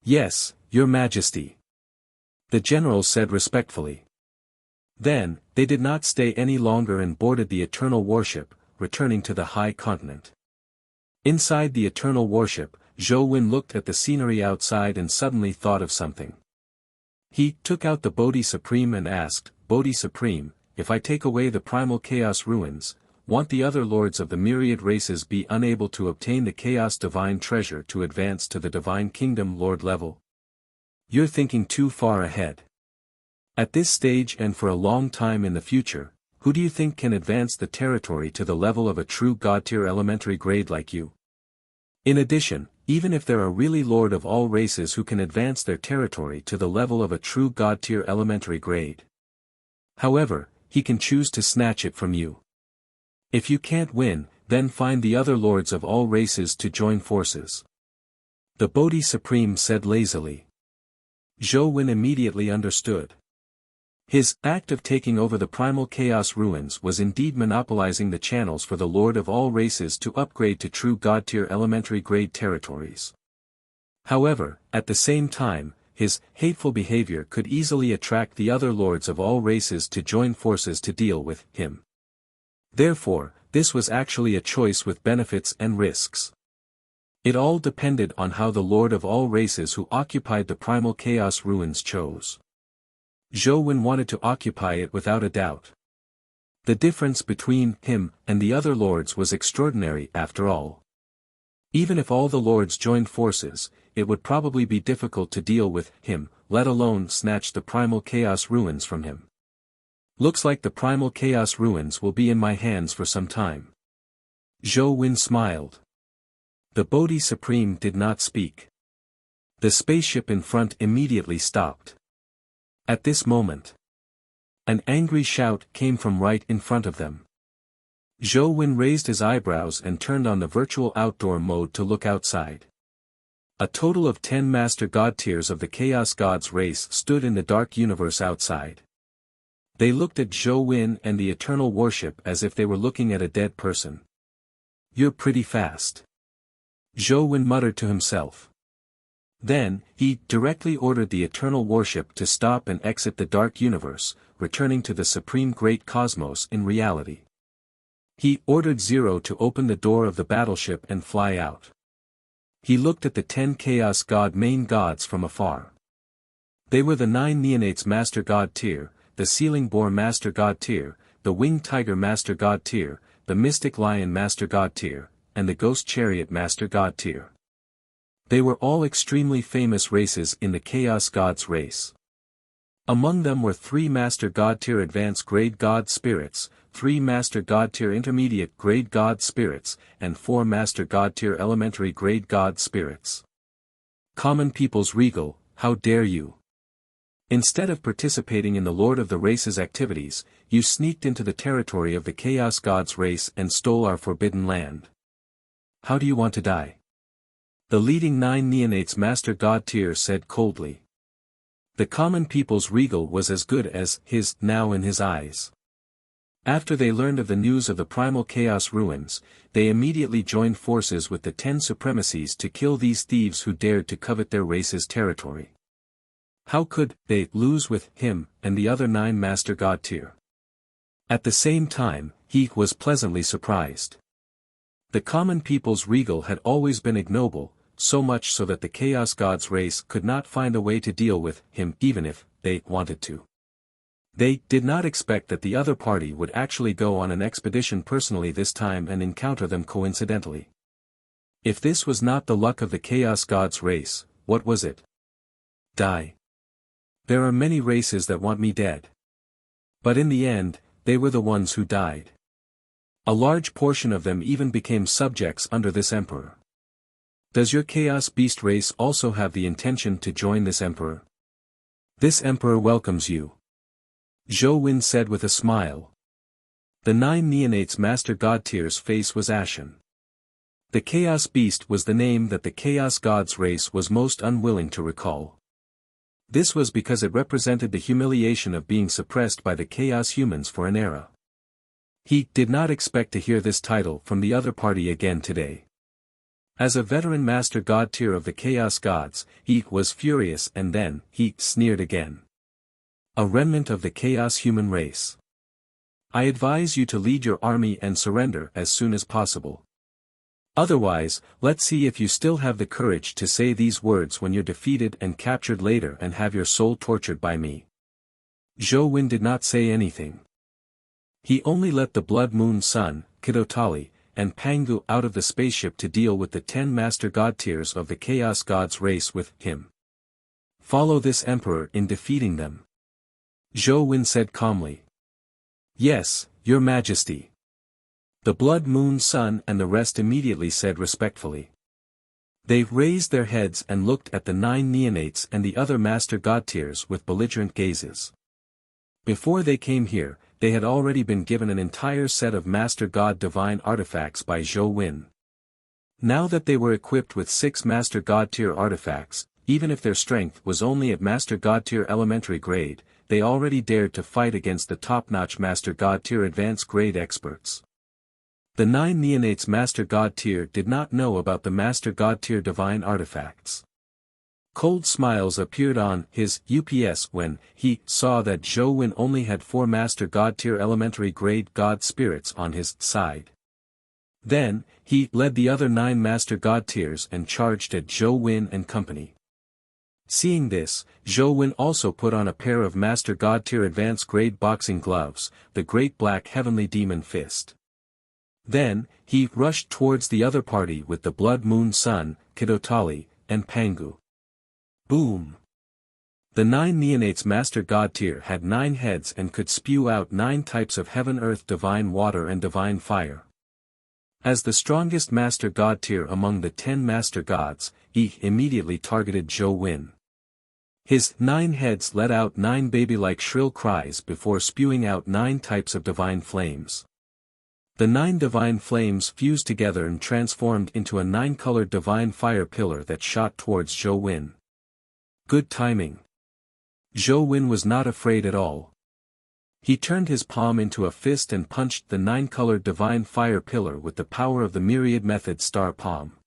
Yes, Your Majesty. The general said respectfully. Then, they did not stay any longer and boarded the Eternal Warship, returning to the High Continent. Inside the Eternal Warship, Zhou Wen looked at the scenery outside and suddenly thought of something. He took out the Bodhi Supreme and asked, Bodhi Supreme, if I take away the Primal Chaos Ruins, won't the other lords of the myriad races be unable to obtain the Chaos Divine Treasure to advance to the Divine Kingdom Lord level? You're thinking too far ahead. At this stage and for a long time in the future, who do you think can advance the territory to the level of a true God-tier elementary grade like you? In addition, even if there are really Lord of all races who can advance their territory to the level of a true God-tier elementary grade. However, he can choose to snatch it from you. If you can't win, then find the other lords of all races to join forces. The Bodhi Supreme said lazily. Zhou Wen immediately understood. His act of taking over the Primal Chaos Ruins was indeed monopolizing the channels for the Lord of all races to upgrade to true God-tier elementary grade territories. However, at the same time, his hateful behavior could easily attract the other lords of all races to join forces to deal with him. Therefore, this was actually a choice with benefits and risks. It all depended on how the Lord of all races who occupied the Primal Chaos Ruins chose. Zhou Wen wanted to occupy it without a doubt. The difference between him and the other lords was extraordinary after all. Even if all the lords joined forces, it would probably be difficult to deal with him, let alone snatch the Primal Chaos Ruins from him. Looks like the Primal Chaos Ruins will be in my hands for some time. Zhou Wen smiled. The Bodhi Supreme did not speak. The spaceship in front immediately stopped. At this moment, an angry shout came from right in front of them. Zhou Wen raised his eyebrows and turned on the virtual outdoor mode to look outside. A total of 10 Master God tiers of the Chaos Gods race stood in the dark universe outside. They looked at Zhou Wen and the Eternal Warship as if they were looking at a dead person. You're pretty fast. Zhou Wen muttered to himself. Then, he directly ordered the Eternal Warship to stop and exit the dark universe, returning to the Supreme Great Cosmos in reality. He ordered Zero to open the door of the battleship and fly out. He looked at the 10 Chaos God main gods from afar. They were the 9 Neonates Master God tier, the Sealing Boar Master God tier, the Winged Tiger Master God tier, the Mystic Lion Master God tier, and the Ghost Chariot Master God tier. They were all extremely famous races in the Chaos Gods race. Among them were 3 Master God tier Advanced Grade God Spirits, 3 Master God tier Intermediate Grade God Spirits, and 4 Master God tier Elementary Grade God Spirits. Common People's Regal, how dare you! Instead of participating in the Lord of the Race's activities, you sneaked into the territory of the Chaos God's race and stole our forbidden land. How do you want to die? The leading 9 neonates Master God Tier said coldly. The common people's regal was as good as his now in his eyes. After they learned of the news of the primal chaos ruins, they immediately joined forces with the 10 supremacies to kill these thieves who dared to covet their race's territory. How could they lose with him and the other 9 Master God Tier? At the same time, he was pleasantly surprised. The common people's regal had always been ignoble, so much so that the Chaos God's race could not find a way to deal with him even if they wanted to. They did not expect that the other party would actually go on an expedition personally this time and encounter them coincidentally. If this was not the luck of the Chaos God's race, what was it? Die. There are many races that want me dead. But in the end, they were the ones who died. A large portion of them even became subjects under this emperor. Does your Chaos Beast race also have the intention to join this emperor? This emperor welcomes you. Zhou Wen said with a smile. The 9 neonates Master God Tier's face was ashen. The Chaos Beast was the name that the Chaos God's race was most unwilling to recall. This was because it represented the humiliation of being suppressed by the Chaos humans for an era. He did not expect to hear this title from the other party again today. As a veteran Master God Tier of the Chaos Gods, he was furious and then he sneered again. A remnant of the Chaos human race. I advise you to lead your army and surrender as soon as possible. Otherwise, let's see if you still have the courage to say these words when you're defeated and captured later and have your soul tortured by me. Zhou Wen did not say anything. He only let the Blood Moon Sun, Kidotali, and Pangu out of the spaceship to deal with the 10 Master God Tiers of the Chaos God's race with him. Follow this emperor in defeating them. Zhou Wen said calmly. Yes, your majesty. The Blood Moon Sun and the rest immediately said respectfully. They raised their heads and looked at the 9 neonates and the other Master God Tiers with belligerent gazes. Before they came here, they had already been given an entire set of Master God Divine artifacts by Zhou Wen. Now that they were equipped with 6 Master God Tier artifacts, even if their strength was only at Master God Tier elementary grade, they already dared to fight against the top-notch Master God Tier advanced grade experts. The 9 neonates Master God Tier did not know about the Master God Tier Divine artifacts. Cold smiles appeared on his UPS when he saw that Zhou Wen only had 4 Master God Tier elementary grade God spirits on his side. Then, he led the other 9 Master God Tiers and charged at Zhou Wen and company. Seeing this, Zhou Wen also put on a pair of Master God Tier advanced grade boxing gloves, the Great Black Heavenly Demon Fist. Then, he rushed towards the other party with the Blood Moon Sun, Kidotali, and Pangu. Boom! The 9 neonates Master God Tier had 9 heads and could spew out 9 types of heaven-earth divine water and divine fire. As the strongest Master God Tier among the 10 Master Gods, he immediately targeted Zhou Wen. His 9 heads let out 9 baby-like shrill cries before spewing out 9 types of divine flames. The 9 divine flames fused together and transformed into a 9-colored divine fire pillar that shot towards Zhou Wen. Good timing. Zhou Wen was not afraid at all. He turned his palm into a fist and punched the 9-colored divine fire pillar with the power of the myriad method star palm.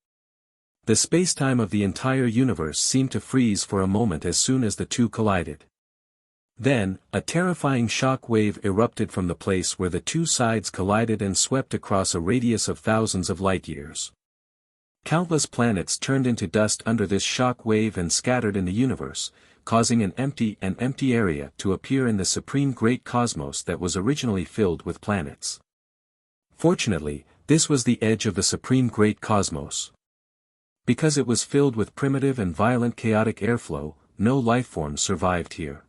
The spacetime of the entire universe seemed to freeze for a moment as soon as the two collided. Then, a terrifying shock wave erupted from the place where the two sides collided and swept across a radius of thousands of light-years. Countless planets turned into dust under this shock wave and scattered in the universe, causing an empty area to appear in the supreme great cosmos that was originally filled with planets. Fortunately, this was the edge of the supreme great cosmos. Because it was filled with primitive and violent chaotic airflow, no lifeforms survived here.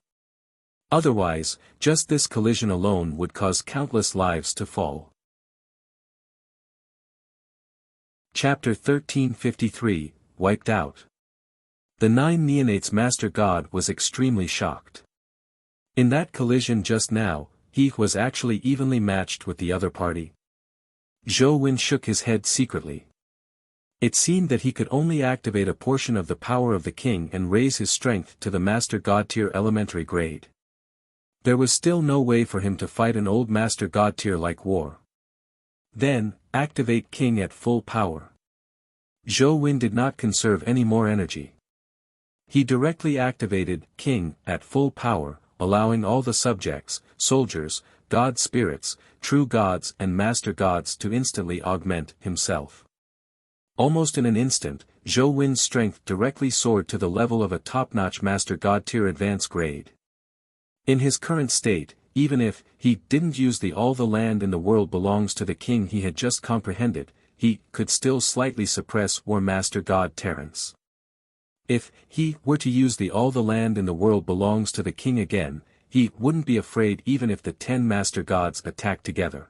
Otherwise, just this collision alone would cause countless lives to fall. Chapter 1353, Wiped Out. The 9 neonates Master God was extremely shocked. In that collision just now, he was actually evenly matched with the other party. Zhou Wen shook his head secretly. It seemed that he could only activate a portion of the power of the king and raise his strength to the Master God tier elementary grade. There was still no way for him to fight an old Master God tier like war. Then, activate king at full power. Zhou Wen did not conserve any more energy. He directly activated king at full power, allowing all the subjects, soldiers, god spirits, true gods and master gods to instantly augment himself. Almost in an instant, Zhou Wen's strength directly soared to the level of a top-notch Master God tier advanced grade. In his current state, even if he didn't use all the land in the world belongs to the king he had just comprehended, he could still slightly suppress War Master God Terrence. If he were to use all the land in the world belongs to the king again, he wouldn't be afraid even if the 10 Master Gods attacked together.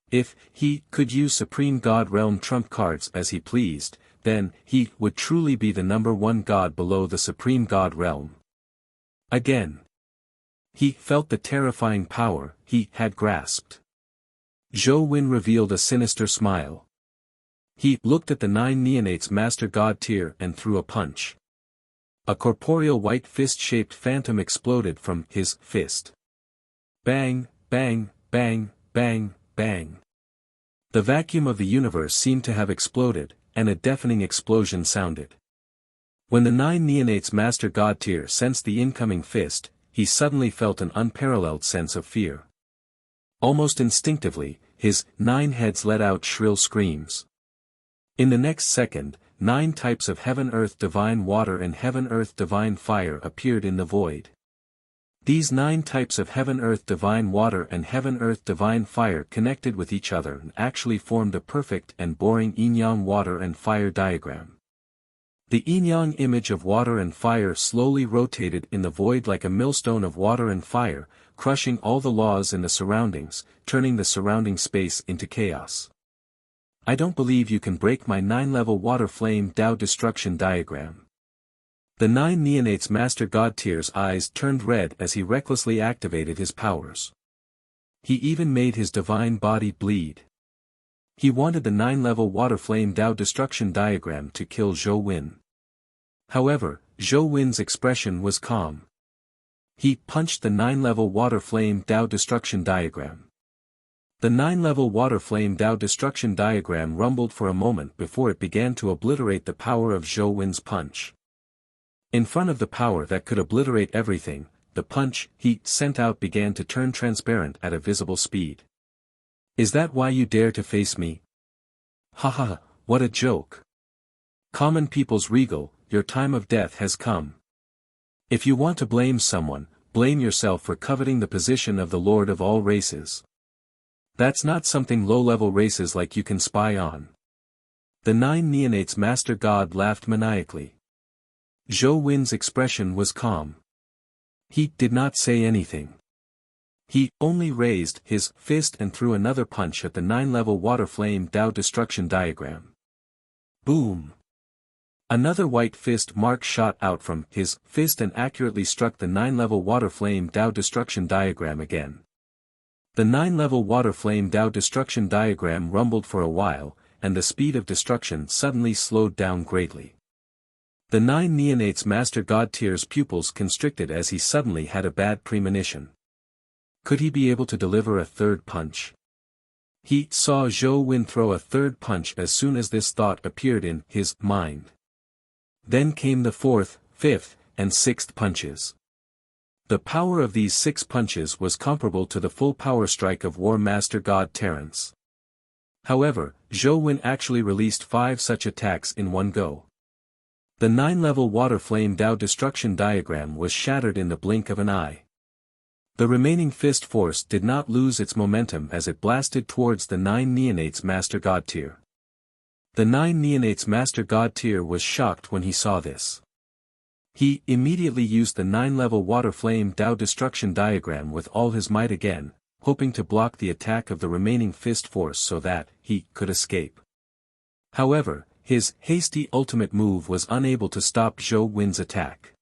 If he could use Supreme God Realm trump cards as he pleased, then he would truly be the number one god below the Supreme God Realm. Again. He felt the terrifying power he had grasped. Zhou Wen revealed a sinister smile. He looked at the 9 neonates Master God tier and threw a punch. A corporeal white fist-shaped phantom exploded from his fist. Bang, bang, bang, bang, bang. The vacuum of the universe seemed to have exploded, and a deafening explosion sounded. When the 9 neonates Master God tier sensed the incoming fist, he suddenly felt an unparalleled sense of fear. Almost instinctively, his 9 heads let out shrill screams. In the next second, 9 types of Heaven-Earth Divine Water and Heaven-Earth Divine Fire appeared in the void. These 9 types of Heaven-Earth Divine Water and Heaven-Earth Divine Fire connected with each other and actually formed a perfect and boring yin-yang water and fire diagram. The yin-yang image of water and fire slowly rotated in the void like a millstone of water and fire, crushing all the laws in the surroundings, turning the surrounding space into chaos. I don't believe you can break my 9-level water flame Tao destruction diagram. The 9 neonates Master God tier's eyes turned red as he recklessly activated his powers. He even made his divine body bleed. He wanted the 9-level water flame Tao destruction diagram to kill Zhou Wen. However, Zhou Wen's expression was calm. He punched the 9-level water flame Tao destruction diagram. The 9-level water flame Tao destruction diagram rumbled for a moment before it began to obliterate the power of Zhou Wen's punch. In front of the power that could obliterate everything, the punch he sent out began to turn transparent at a visible speed. Is that why you dare to face me? Haha, what a joke. Common people's regal, your time of death has come. If you want to blame someone, blame yourself for coveting the position of the Lord of all races. That's not something low-level races like you can spy on. The 9 neonates Master God laughed maniacally. Zhou Wen's expression was calm. He did not say anything. He only raised his fist and threw another punch at the 9-level water flame Tao destruction diagram. Boom! Another white fist mark shot out from his fist and accurately struck the 9-level water flame Tao destruction diagram again. The 9-level water flame Tao destruction diagram rumbled for a while, and the speed of destruction suddenly slowed down greatly. The 9 neonates Master God tier's pupils constricted as he suddenly had a bad premonition. Could he be able to deliver a third punch? He saw Zhou Wen throw a third punch as soon as this thought appeared in his mind. Then came the 4th, 5th, and 6th punches. The power of these 6 punches was comparable to the full power strike of War Master God Terrence. However, Zhou Wen actually released 5 such attacks in one go. The 9-level water flame Tao destruction diagram was shattered in the blink of an eye. The remaining fist force did not lose its momentum as it blasted towards the 9 neonates Master God tier. The 9 neonates Master God tier was shocked when he saw this. He immediately used the 9-level water flame Tao destruction diagram with all his might again, hoping to block the attack of the remaining fist force so that he could escape. However, his hasty ultimate move was unable to stop Zhou Wen's attack.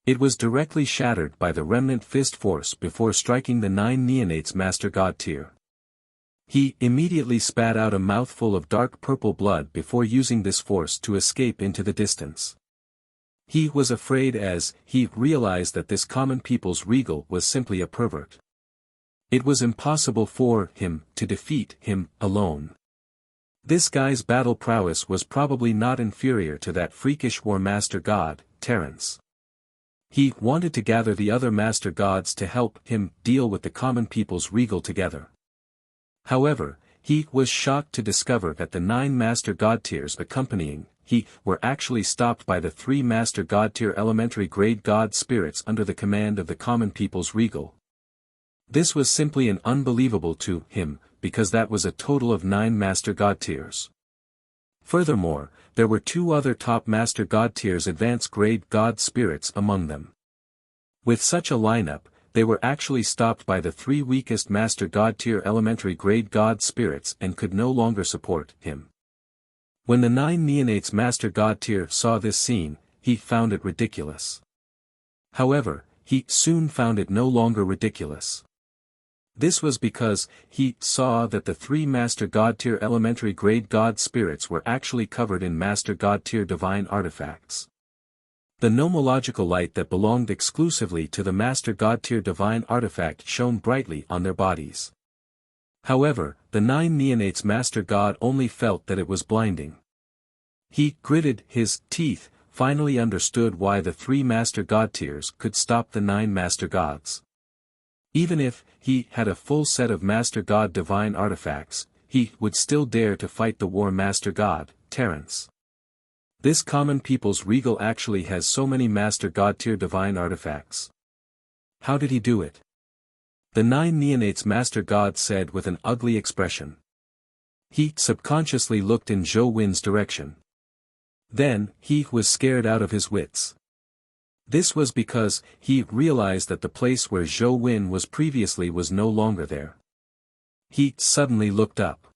It was directly shattered by the remnant fist force before striking the 9 neonates Master God tier. He immediately spat out a mouthful of dark purple blood before using this force to escape into the distance. He was afraid as he realized that this common people's regal was simply a pervert. It was impossible for him to defeat him alone. This guy's battle prowess was probably not inferior to that freakish war Master God, Terence. He wanted to gather the other Master Gods to help him deal with the common people's regal together. However, he was shocked to discover that the 9 Master God tiers accompanying he were actually stopped by the 3 Master God tier elementary grade God spirits under the command of the common people's regal. This was simply an unbelievable to him, because that was a total of 9 Master God tiers. Furthermore, there were 2 other top Master God tiers advanced grade God spirits among them. With such a lineup, they were actually stopped by the 3 weakest Master God tier elementary grade God spirits and could no longer support him. When the 9 neonates Master God tier saw this scene, he found it ridiculous. However, he soon found it no longer ridiculous. This was because he saw that the 3 Master God tier elementary grade God spirits were actually covered in Master God tier divine artifacts. The nomological light that belonged exclusively to the Master God tier divine artifact shone brightly on their bodies. However, the 9 neonates Master God only felt that it was blinding. He gritted his teeth, finally understood why the 3 Master God tiers could stop the 9 Master Gods. Even if he had a full set of Master God divine artifacts, he would still dare to fight the war Master God, Terence. This common people's regal actually has so many Master God tier divine artifacts. How did he do it? The 9 neonates Master God said with an ugly expression. He subconsciously looked in Zhou Win's direction. Then, he was scared out of his wits. This was because he realized that the place where Zhou Win was previously was no longer there. He suddenly looked up.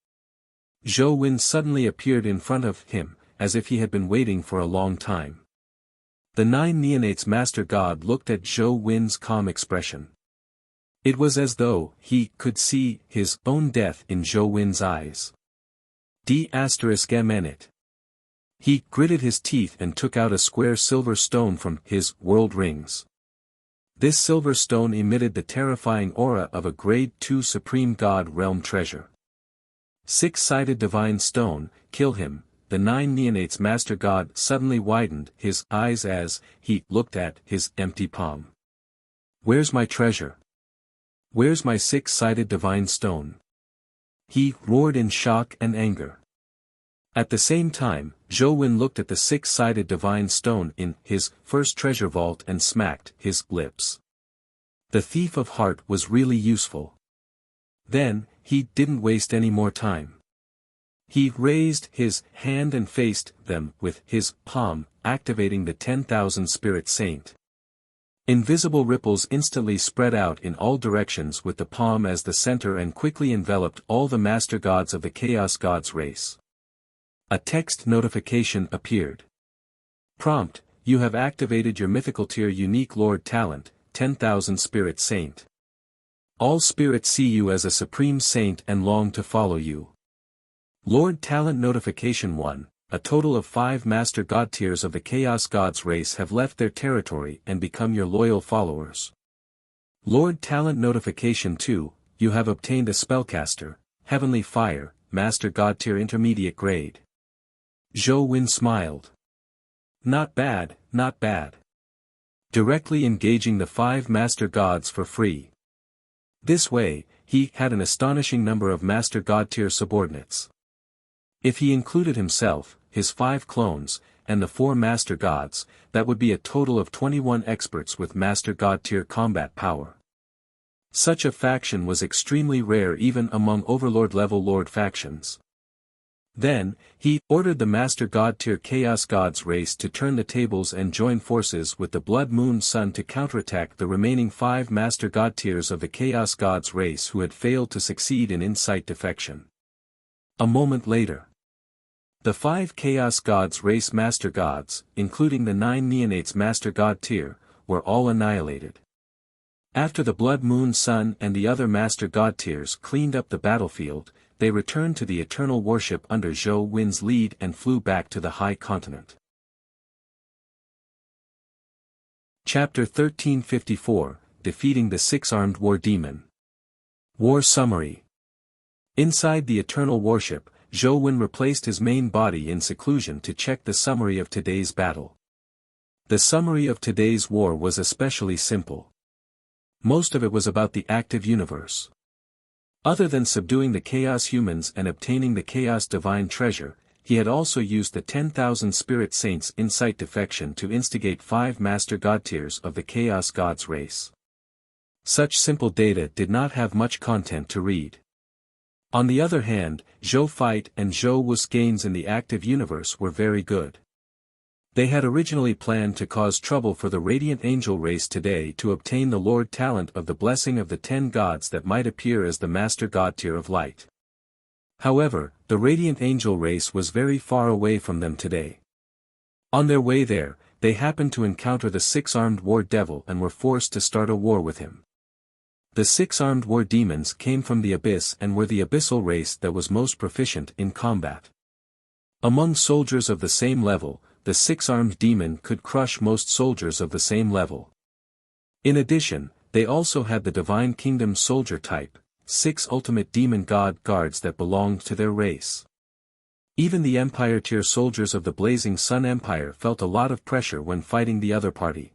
Zhou Win suddenly appeared in front of him, as if he had been waiting for a long time. The 9 neonates Master God looked at Zhou Win's calm expression. It was as though he could see his own death in Zhou Win's eyes. D***it. He gritted his teeth and took out a square silver stone from his world rings. This silver stone emitted the terrifying aura of a Grade 2 Supreme God Realm treasure. 6-sided divine stone, kill him. The 9 neonates Master God suddenly widened his eyes as he looked at his empty palm. Where's my treasure? Where's my 6-sided divine stone? He roared in shock and anger. At the same time, Zhou Win looked at the 6-sided divine stone in his first treasure vault and smacked his lips. The Thief of Heart was really useful. Then, he didn't waste any more time. He raised his hand and faced them with his palm, activating the 10,000 Spirit Saint. Invisible ripples instantly spread out in all directions with the palm as the center and quickly enveloped all the Master Gods of the Chaos Gods race. A text notification appeared. Prompt: you have activated your mythical tier unique Lord talent, 10,000 Spirit Saint. All spirits see you as a supreme saint and long to follow you. Lord Talent Notification 1, a total of 5 Master God tiers of the Chaos Gods race have left their territory and become your loyal followers. Lord Talent Notification 2, you have obtained a Spellcaster, Heavenly Fire, Master God tier intermediate grade. Zhou Win smiled. Not bad, not bad. Directly engaging the 5 Master Gods for free. This way, he had an astonishing number of Master God tier subordinates. If he included himself, his 5 clones, and the 4 Master Gods, that would be a total of 21 experts with Master God tier combat power. Such a faction was extremely rare even among Overlord-level Lord factions. Then, he ordered the Master God tier Chaos Gods race to turn the tables and join forces with the Blood Moon Sun to counterattack the remaining 5 Master God tiers of the Chaos Gods race who had failed to succeed in Insight defection. A moment later. The 5 Chaos Gods race Master Gods, including the 9 Neonates Master God tier, were all annihilated. After the Blood Moon Sun and the other Master God Tiers cleaned up the battlefield, they returned to the eternal worship under Zhou Wen's lead and flew back to the High Continent. Chapter 1354, Defeating the Six-Armed War Demon. War Summary. Inside the eternal worship, Zhou Wen replaced his main body in seclusion to check the summary of today's battle. The summary of today's war was especially simple. Most of it was about the active universe. Other than subduing the Chaos Humans and obtaining the Chaos Divine Treasure, he had also used the 10,000 Spirit Saints' Insight Defection to instigate 5 Master God Tiers of the Chaos Gods race. Such simple data did not have much content to read. On the other hand, Zhou Fight and Zhou Wu's gains in the active universe were very good. They had originally planned to cause trouble for the Radiant Angel race today to obtain the Lord Talent of the Blessing of the 10 Gods that might appear as the Master God Tier of Light. However, the Radiant Angel race was very far away from them today. On their way there, they happened to encounter the 6-armed War Devil and were forced to start a war with him. The 6-armed War Demons came from the Abyss and were the abyssal race that was most proficient in combat. Among soldiers of the same level, the 6-armed demon could crush most soldiers of the same level. In addition, they also had the Divine Kingdom soldier type, 6 ultimate demon god guards that belonged to their race. Even the Empire tier soldiers of the Blazing Sun Empire felt a lot of pressure when fighting the other party.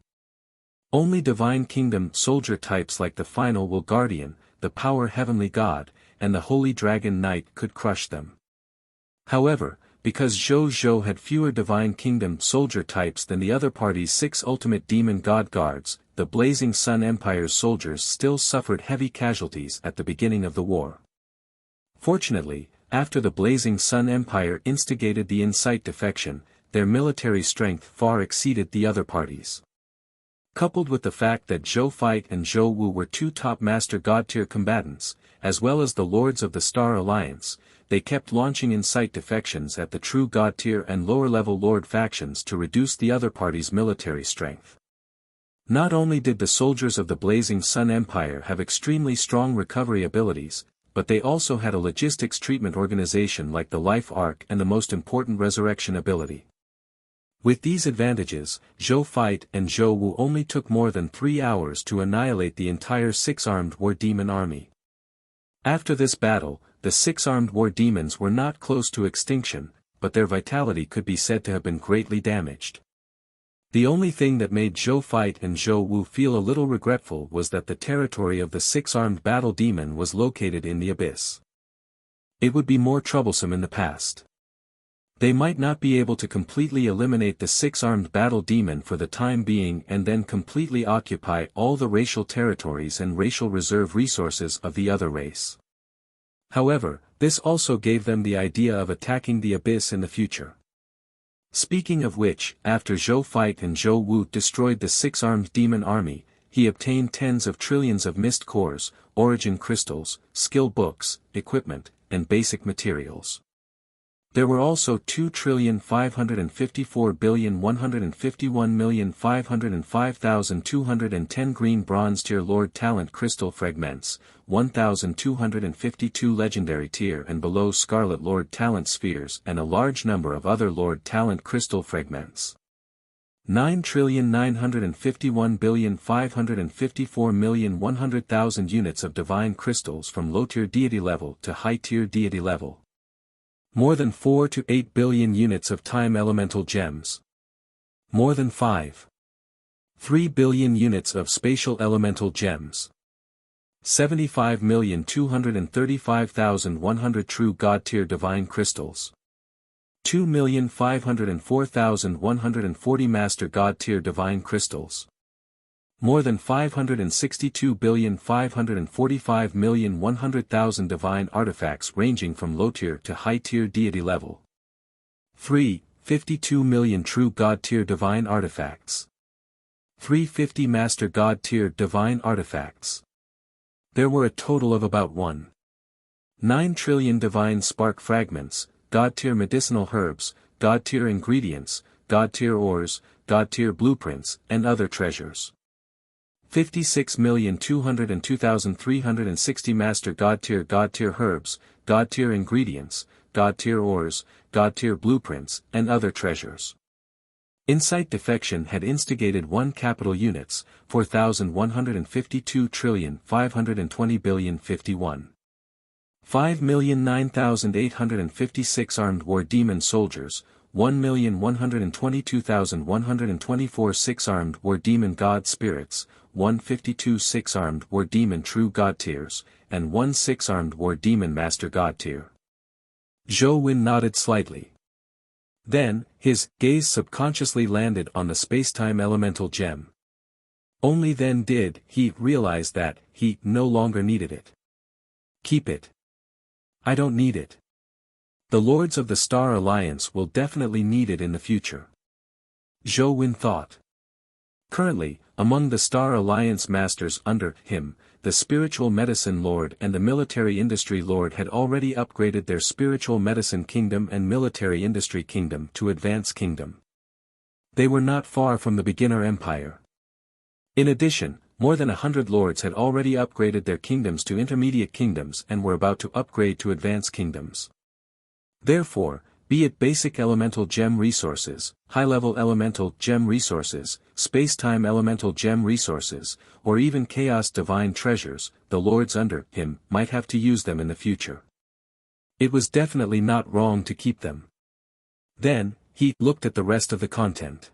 Only Divine Kingdom soldier types like the Final Will Guardian, the Power Heavenly God, and the Holy Dragon Knight could crush them. However, because Zhou had fewer Divine Kingdom soldier types than the other party's 6 ultimate demon god guards, the Blazing Sun Empire's soldiers still suffered heavy casualties at the beginning of the war. Fortunately, after the Blazing Sun Empire instigated the Insight Defection, their military strength far exceeded the other parties. Coupled with the fact that Zhou Fight and Zhou Wu were 2 top Master God Tier combatants, as well as the Lords of the Star Alliance, they kept launching Insight Defections at the True God Tier and lower-level Lord factions to reduce the other party's military strength. Not only did the soldiers of the Blazing Sun Empire have extremely strong recovery abilities, but they also had a logistics treatment organization like the Life Arc and the most important resurrection ability. With these advantages, Zhou Fight and Zhou Wu only took more than 3 hours to annihilate the entire 6-armed War Demon army. After this battle, the 6-armed War Demons were not close to extinction, but their vitality could be said to have been greatly damaged. The only thing that made Zhou Fight and Zhou Wu feel a little regretful was that the territory of the 6-armed battle demon was located in the Abyss. It would be more troublesome in the past. They might not be able to completely eliminate the 6-armed battle demon for the time being and then completely occupy all the racial territories and racial reserve resources of the other race. However, this also gave them the idea of attacking the Abyss in the future. Speaking of which, after Zhou Fight and Zhou Wu destroyed the 6-armed demon army, he obtained tens of trillions of mist cores, origin crystals, skill books, equipment, and basic materials. There were also 2,554,151,505,210 green bronze tier Lord Talent crystal fragments, 1,252 legendary tier and below Scarlet Lord Talent spheres and a large number of other Lord Talent crystal fragments. 9,951,554,100,000 units of divine crystals from low-tier deity level to high-tier deity level. More than 4 to 8 billion units of time elemental gems. More than 3 billion units of spatial elemental gems. 75,235,100 true God tier divine crystals. 2,504,140 master God tier divine crystals. More than 562,545,100,000 divine artifacts ranging from low-tier to high-tier deity level. 52 million true God-tier divine artifacts. 350 master God-tier divine artifacts. There were a total of about 1.9 trillion divine spark fragments, God-tier medicinal herbs, God-tier ingredients, God-tier ores, God-tier blueprints, and other treasures. 56,202,360 Master God tier herbs, God tier ingredients, God tier ores, God tier blueprints, and other treasures. Insight defection had instigated 1 capital units, 4,152,520,051,51. 5,009,856 armed war demon soldiers, 1,122,124 6 armed war demon god spirits, 152 6 armed war demon true god tiers, and 1 6 armed war demon master god tier. Zhou Wen nodded slightly. Then, his gaze subconsciously landed on the spacetime elemental gem. Only then did he realize that he no longer needed it. Keep it. I don't need it. The Lords of the Star Alliance will definitely need it in the future. Zhou Wen thought. Currently, among the Star Alliance masters under him, the Spiritual Medicine Lord and the Military Industry Lord had already upgraded their Spiritual Medicine Kingdom and Military Industry Kingdom to Advanced Kingdom. They were not far from the Beginner Empire. In addition, more than 100 lords had already upgraded their kingdoms to Intermediate Kingdoms and were about to upgrade to Advanced Kingdoms. Therefore, be it basic elemental gem resources, high-level elemental gem resources, space-time elemental gem resources, or even chaos divine treasures, the lords under him might have to use them in the future. It was definitely not wrong to keep them. Then, he looked at the rest of the content.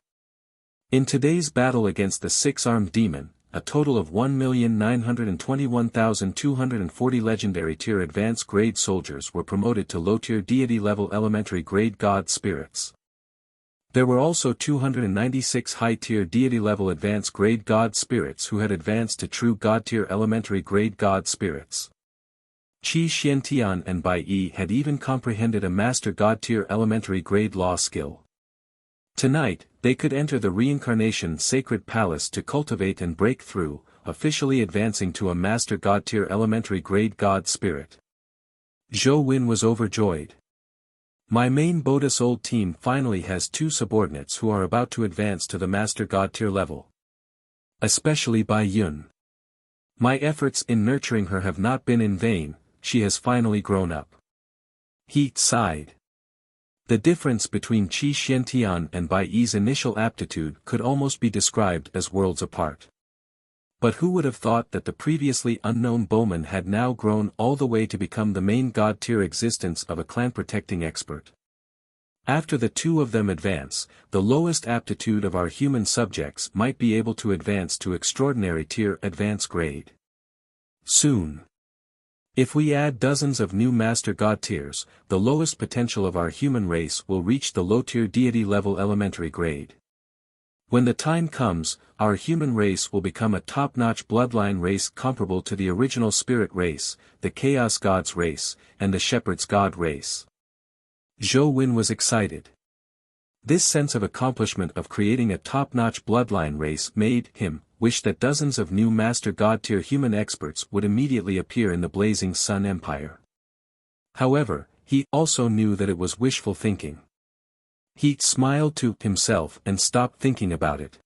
In today's battle against the 6-armed demon, a total of 1,921,240 legendary tier advanced grade soldiers were promoted to low-tier deity level elementary grade god spirits. There were also 296 high-tier deity level advanced grade god spirits who had advanced to true god tier elementary grade god spirits. Qi Xiantian and Bai Yi had even comprehended a master god tier elementary grade law skill. Tonight, they could enter the Reincarnation Sacred Palace to cultivate and break through, officially advancing to a Master God tier elementary grade God Spirit. Zhou Wen was overjoyed. My main Bodis old team finally has 2 subordinates who are about to advance to the Master God tier level. Especially Bai Yun. My efforts in nurturing her have not been in vain, she has finally grown up. He sighed. The difference between Qi Xiantian and Bai Yi's initial aptitude could almost be described as worlds apart. But who would have thought that the previously unknown bowman had now grown all the way to become the main god-tier existence of a clan-protecting expert? After the 2 of them advance, the lowest aptitude of our human subjects might be able to advance to extraordinary tier advance grade. Soon. If we add dozens of new Master God tiers, the lowest potential of our human race will reach the low-tier deity level elementary grade. When the time comes, our human race will become a top-notch bloodline race comparable to the original spirit race, the Chaos God's race, and the Shepherd's God race. Zhou Wen was excited. This sense of accomplishment of creating a top-notch bloodline race made him wish that dozens of new Master God-tier human experts would immediately appear in the Blazing Sun Empire. However, he also knew that it was wishful thinking. He smiled to himself and stopped thinking about it.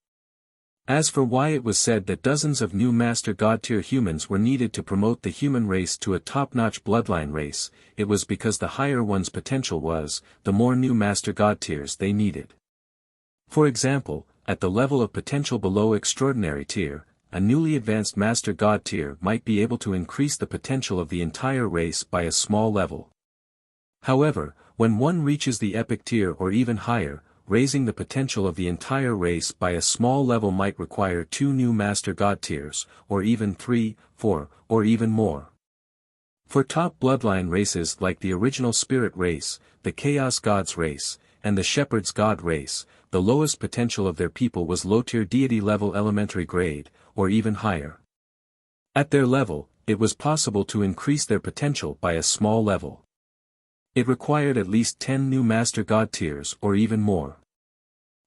As for why it was said that dozens of new Master God-tier humans were needed to promote the human race to a top-notch bloodline race, it was because the higher one's potential was, the more new Master God-tiers they needed. For example, at the level of potential below extraordinary tier, a newly advanced Master God tier might be able to increase the potential of the entire race by a small level. However, when one reaches the epic tier or even higher, raising the potential of the entire race by a small level might require 2 new Master God tiers, or even 3, 4, or even more. For top bloodline races like the original Spirit race, the Chaos Gods race, and the Shepherd's God race, the lowest potential of their people was low-tier deity level elementary grade, or even higher. At their level, it was possible to increase their potential by a small level. It required at least 10 new Master God tiers or even more.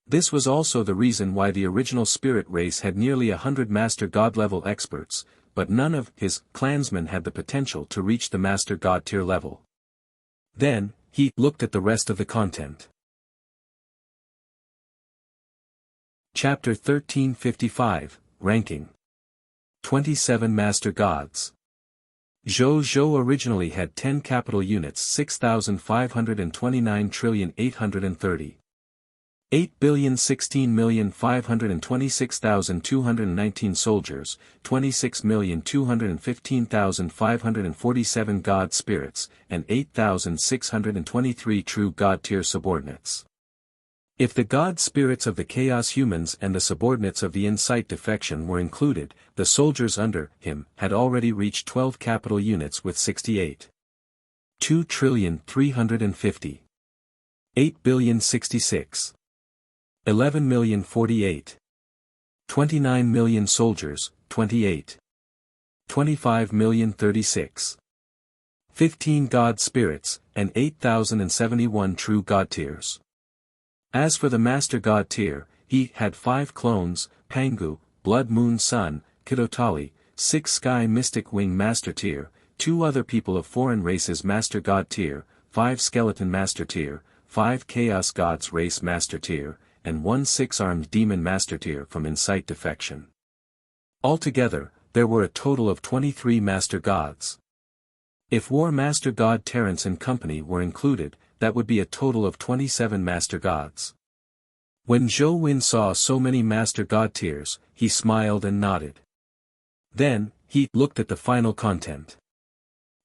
This was also the reason why the original Spirit race had nearly 100 Master God level experts, but none of his clansmen had the potential to reach the Master God tier level. Then, he looked at the rest of the content. Chapter 1355, Ranking. 27 Master Gods. Zhou originally had 10 capital units, 6,529,830. 8,016,526,219 soldiers, 26,215,547 god spirits, and 8,623 true god-tier subordinates. If the god spirits of the chaos humans and the subordinates of the insight defection were included, the soldiers under him had already reached 12 capital units with 68. 2,350,000,000. 8,066,000,000. 11,048,000,000. 29,000,000 soldiers, 28. 25,036,000,000. 15 god spirits, and 8,071 true god tiers. As for the Master God tier, he had 5 clones, Pangu, Blood Moon Sun, Kidotali, 6 Sky Mystic Wing Master tier, 2 other people of foreign races Master God tier, 5 Skeleton Master tier, 5 Chaos Gods Race Master tier, and 1 6-armed Demon Master tier from Insight defection. Altogether, there were a total of 23 Master Gods. If War Master God Terrence and company were included, that would be a total of 27 Master Gods. When Zhou Wen saw so many Master God tiers, he smiled and nodded. Then, he looked at the final content.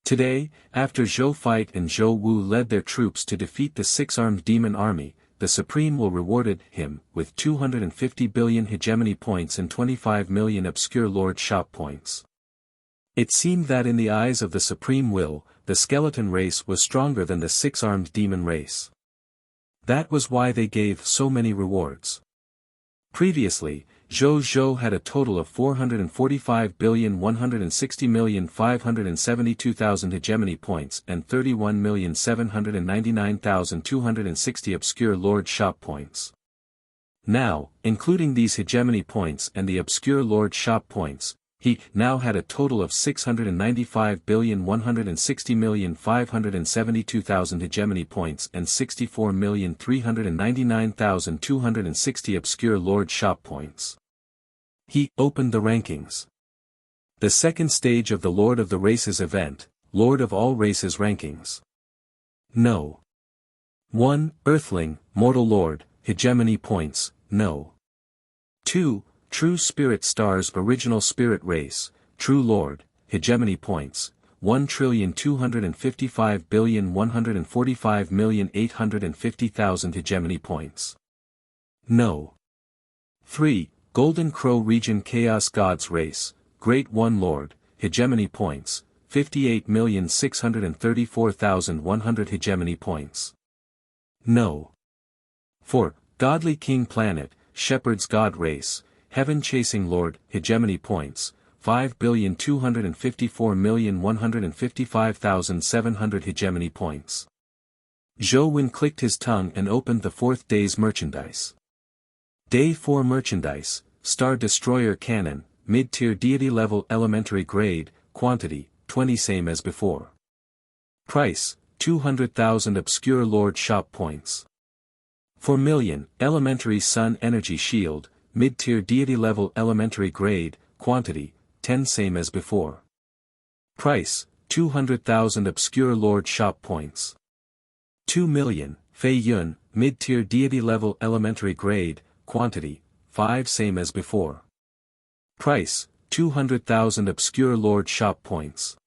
Today, after Zhou Fight and Zhou Wu led their troops to defeat the 6-armed demon army, the Supreme will rewarded him with 250 billion hegemony points and 25 million obscure lord shop points. It seemed that in the eyes of the Supreme Will, the skeleton race was stronger than the 6-armed demon race. That was why they gave so many rewards. Previously, Zhou had a total of 445,160,572,000 hegemony points and 31,799,260 obscure lord shop points. Now, including these hegemony points and the obscure lord shop points, he now had a total of 695,160,572,000 hegemony points and 64,399,260 obscure lord shop points. He opened the rankings. The second stage of the Lord of the Races event, Lord of All Races rankings. No. 1. Earthling, Mortal Lord, hegemony points, no. 2. True Spirit Stars Original Spirit Race, True Lord, hegemony points, 1,255,145,850,000 hegemony points. No. 3. Golden Crow Region Chaos Gods Race, Great One Lord, hegemony points, 58,634,100 hegemony points. No. 4. Godly King Planet, Shepherd's God Race, Heaven Chasing Lord, hegemony points, 5,254,155,700 hegemony points. Zhou Wen clicked his tongue and opened the 4th day's merchandise. Day 4 merchandise, Star Destroyer Cannon, mid-tier deity level elementary grade, quantity, 20 same as before. Price, 200,000 obscure lord shop points. 4 million, elementary sun energy shield, mid-tier deity level elementary grade, quantity, 10 same as before. Price, 200,000 obscure lord shop points. 2 million, Fei Yun, mid-tier deity level elementary grade, quantity, 5 same as before. Price, 200,000 obscure lord shop points.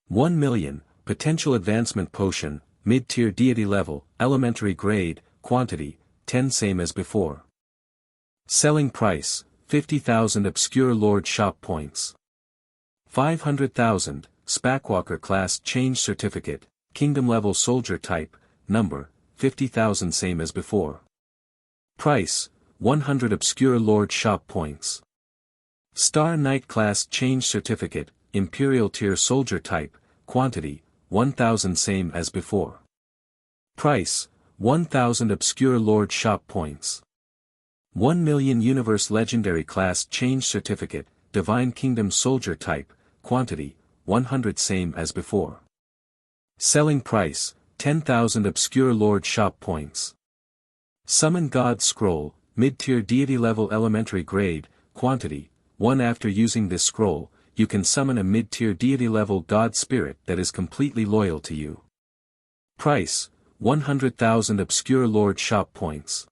1 million, potential advancement potion, mid-tier deity level, elementary grade, quantity, 10 same as before. Selling price, 50,000 obscure lord shop points. 500,000, Spackwalker class change certificate, kingdom level soldier type, number, 50,000 same as before. Price, 100 obscure lord shop points. Star Knight class change certificate, imperial tier soldier type, quantity, 1,000 same as before. Price, 1,000 obscure lord shop points. 1 million Universe Legendary Class Change Certificate, Divine Kingdom Soldier Type, Quantity, 100 same as before. Selling price, 10,000 Obscure Lord Shop Points. Summon God Scroll, Mid-Tier Deity Level Elementary Grade, Quantity, 1. After using this scroll, you can summon a mid-tier deity-level god spirit that is completely loyal to you. Price, 100,000 Obscure Lord Shop Points.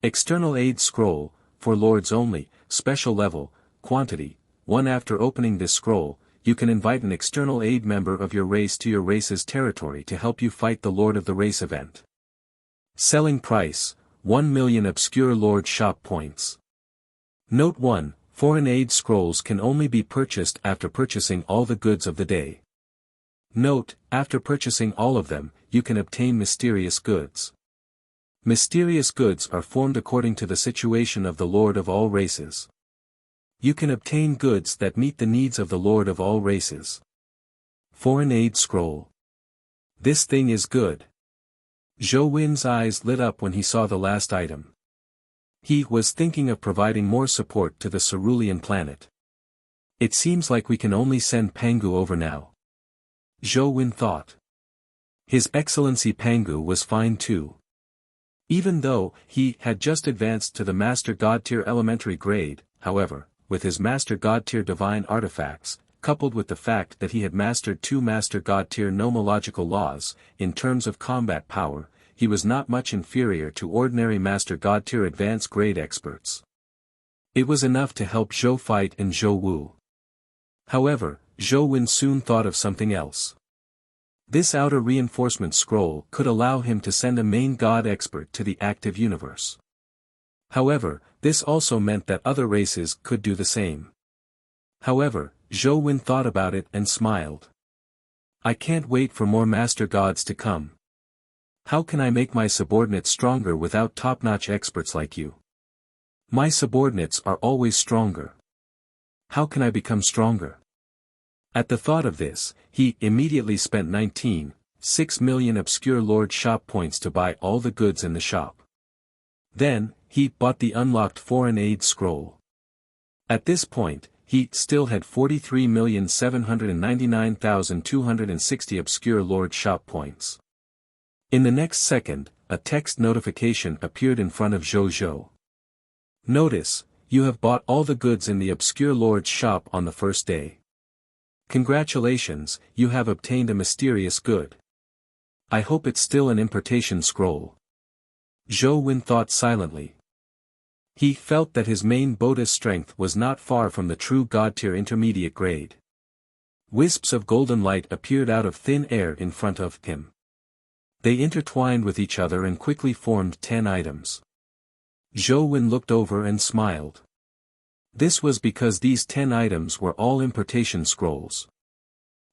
External Aid Scroll, for Lords only, Special Level, Quantity, 1. After opening this scroll, you can invite an external aid member of your race to your race's territory to help you fight the Lord of the Race event. Selling Price, 1 million Obscure Lord Shop Points. Note 1, Foreign Aid Scrolls can only be purchased after purchasing all the goods of the day. Note, after purchasing all of them, you can obtain mysterious goods. Mysterious goods are formed according to the situation of the Lord of all races. You can obtain goods that meet the needs of the Lord of all races. Foreign Aid Scroll. This thing is good. Zhou Win's eyes lit up when he saw the last item. He was thinking of providing more support to the Cerulean planet. It seems like we can only send Pangu over now. Zhou Win thought. His Excellency Pangu was fine too. Even though he had just advanced to the Master God Tier elementary grade, however, with his Master God Tier divine artifacts, coupled with the fact that he had mastered 2 Master God Tier nomological laws, in terms of combat power, he was not much inferior to ordinary Master God Tier advanced grade experts. It was enough to help Zhou fight and Zhou Wu. However, Zhou Win soon thought of something else. This outer reinforcement scroll could allow him to send a main god expert to the active universe. However, this also meant that other races could do the same. However, Zhou Win thought about it and smiled. I can't wait for more master gods to come. How can I make my subordinates stronger without top-notch experts like you? My subordinates are always stronger. How can I become stronger? At the thought of this, he immediately spent 19.6 million Obscure Lord Shop Points to buy all the goods in the shop. Then, he bought the unlocked Foreign Aid Scroll. At this point, he still had 43,799,260 Obscure Lord Shop Points. In the next second, a text notification appeared in front of Zhou. Notice, you have bought all the goods in the Obscure Lord's shop on the first day. Congratulations, you have obtained a mysterious good. I hope it's still an importation scroll. Zhou Win thought silently. He felt that his main Boda's strength was not far from the true God Tier intermediate grade. Wisps of golden light appeared out of thin air in front of him. They intertwined with each other and quickly formed 10 items. Zhou Win looked over and smiled. This was because these 10 items were all importation scrolls.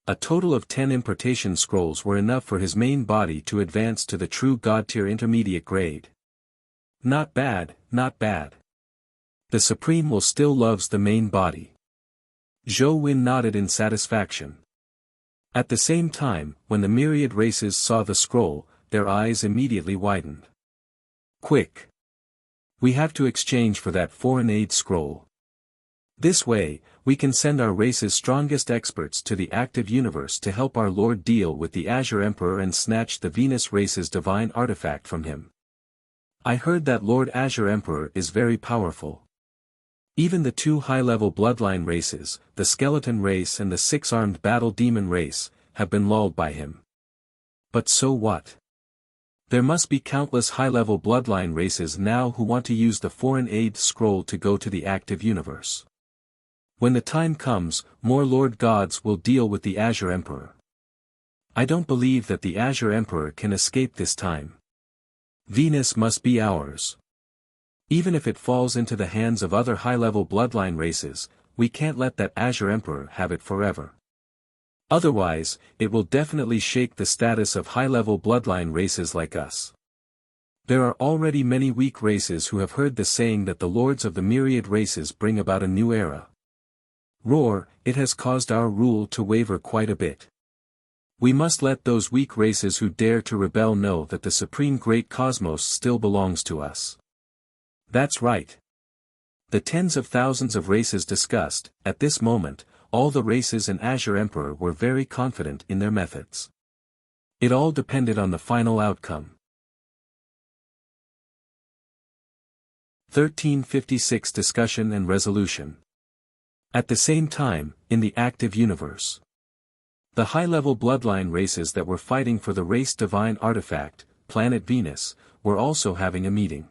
A total of 10 importation scrolls were enough for his main body to advance to the true God Tier intermediate grade. Not bad, not bad. The Supreme will still loves the main body. Zhou Win nodded in satisfaction. At the same time, when the myriad races saw the scroll, their eyes immediately widened. Quick! We have to exchange for that Foreign Aid Scroll. This way, we can send our race's strongest experts to the active universe to help our Lord deal with the Azure Emperor and snatch the Venus race's divine artifact from him. I heard that Lord Azure Emperor is very powerful. Even the 2 high-level bloodline races, the Skeleton race and the 6-armed Battle Demon race, have been lulled by him. But so what? There must be countless high-level bloodline races now who want to use the Foreign Aid Scroll to go to the active universe. When the time comes, more Lord Gods will deal with the Azure Emperor. I don't believe that the Azure Emperor can escape this time. Venus must be ours. Even if it falls into the hands of other high-level bloodline races, we can't let that Azure Emperor have it forever. Otherwise, it will definitely shake the status of high-level bloodline races like us. There are already many weak races who have heard the saying that the lords of the myriad races bring about a new era. Roar, it has caused our rule to waver quite a bit. We must let those weak races who dare to rebel know that the supreme great cosmos still belongs to us. That's right. The tens of thousands of races discussed, at this moment, all the races and Azure Emperor were very confident in their methods. It all depended on the final outcome. 1356 Discussion and Resolution. At the same time, in the active universe, the high-level bloodline races that were fighting for the race divine artifact, planet Venus, were also having a meeting.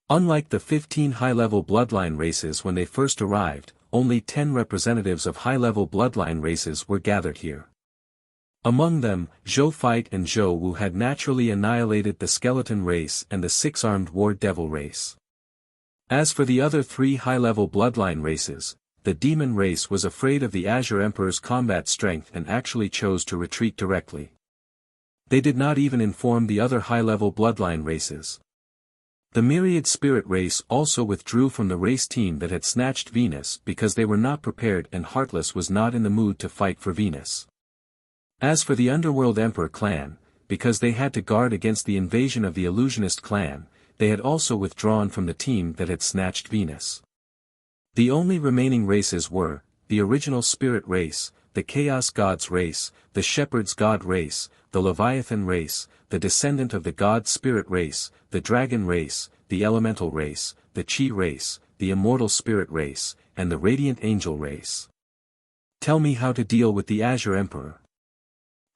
Unlike the 15 high-level bloodline races when they first arrived, only 10 representatives of high-level bloodline races were gathered here. Among them, Zhou Fight and Zhou Wu had naturally annihilated the skeleton race and the six-armed war devil race. As for the other 3 high-level bloodline races, the demon race was afraid of the Azure Emperor's combat strength and actually chose to retreat directly. They did not even inform the other high-level bloodline races. The myriad spirit race also withdrew from the race team that had snatched Venus because they were not prepared and Heartless was not in the mood to fight for Venus. As for the Underworld Emperor clan, because they had to guard against the invasion of the Illusionist clan, they had also withdrawn from the team that had snatched Venus. The only remaining races were, the original Spirit race, the Chaos Gods race, the Shepherd's God race, the Leviathan race, the descendant of the God Spirit race, the Dragon race, the Elemental race, the Chi race, the Immortal Spirit race, and the Radiant Angel race. Tell me how to deal with the Azure Emperor.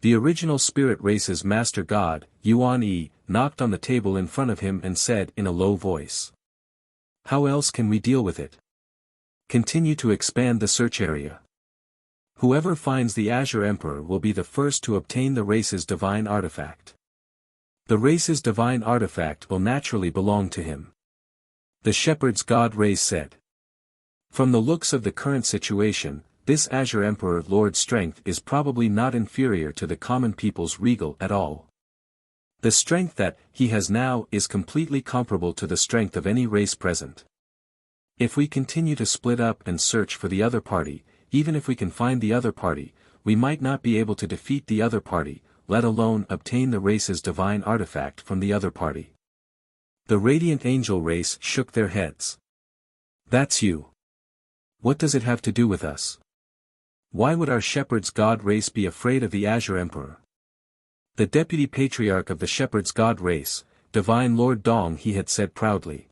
The original Spirit race's Master God, Yuan Yi, knocked on the table in front of him and said in a low voice. How else can we deal with it? Continue to expand the search area. Whoever finds the Azure Emperor will be the first to obtain the race's divine artifact. The race's divine artifact will naturally belong to him. The Shepherd's God race said. From the looks of the current situation, this Azure Emperor Lord's strength is probably not inferior to the common people's regal at all. The strength that he has now is completely comparable to the strength of any race present. If we continue to split up and search for the other party, even if we can find the other party, we might not be able to defeat the other party, let alone obtain the race's divine artifact from the other party. The Radiant Angel race shook their heads. That's you. What does it have to do with us? Why would our Shepherd's God race be afraid of the Azure Emperor? The Deputy Patriarch of the Shepherd's God race, Divine Lord Dong, he had said proudly.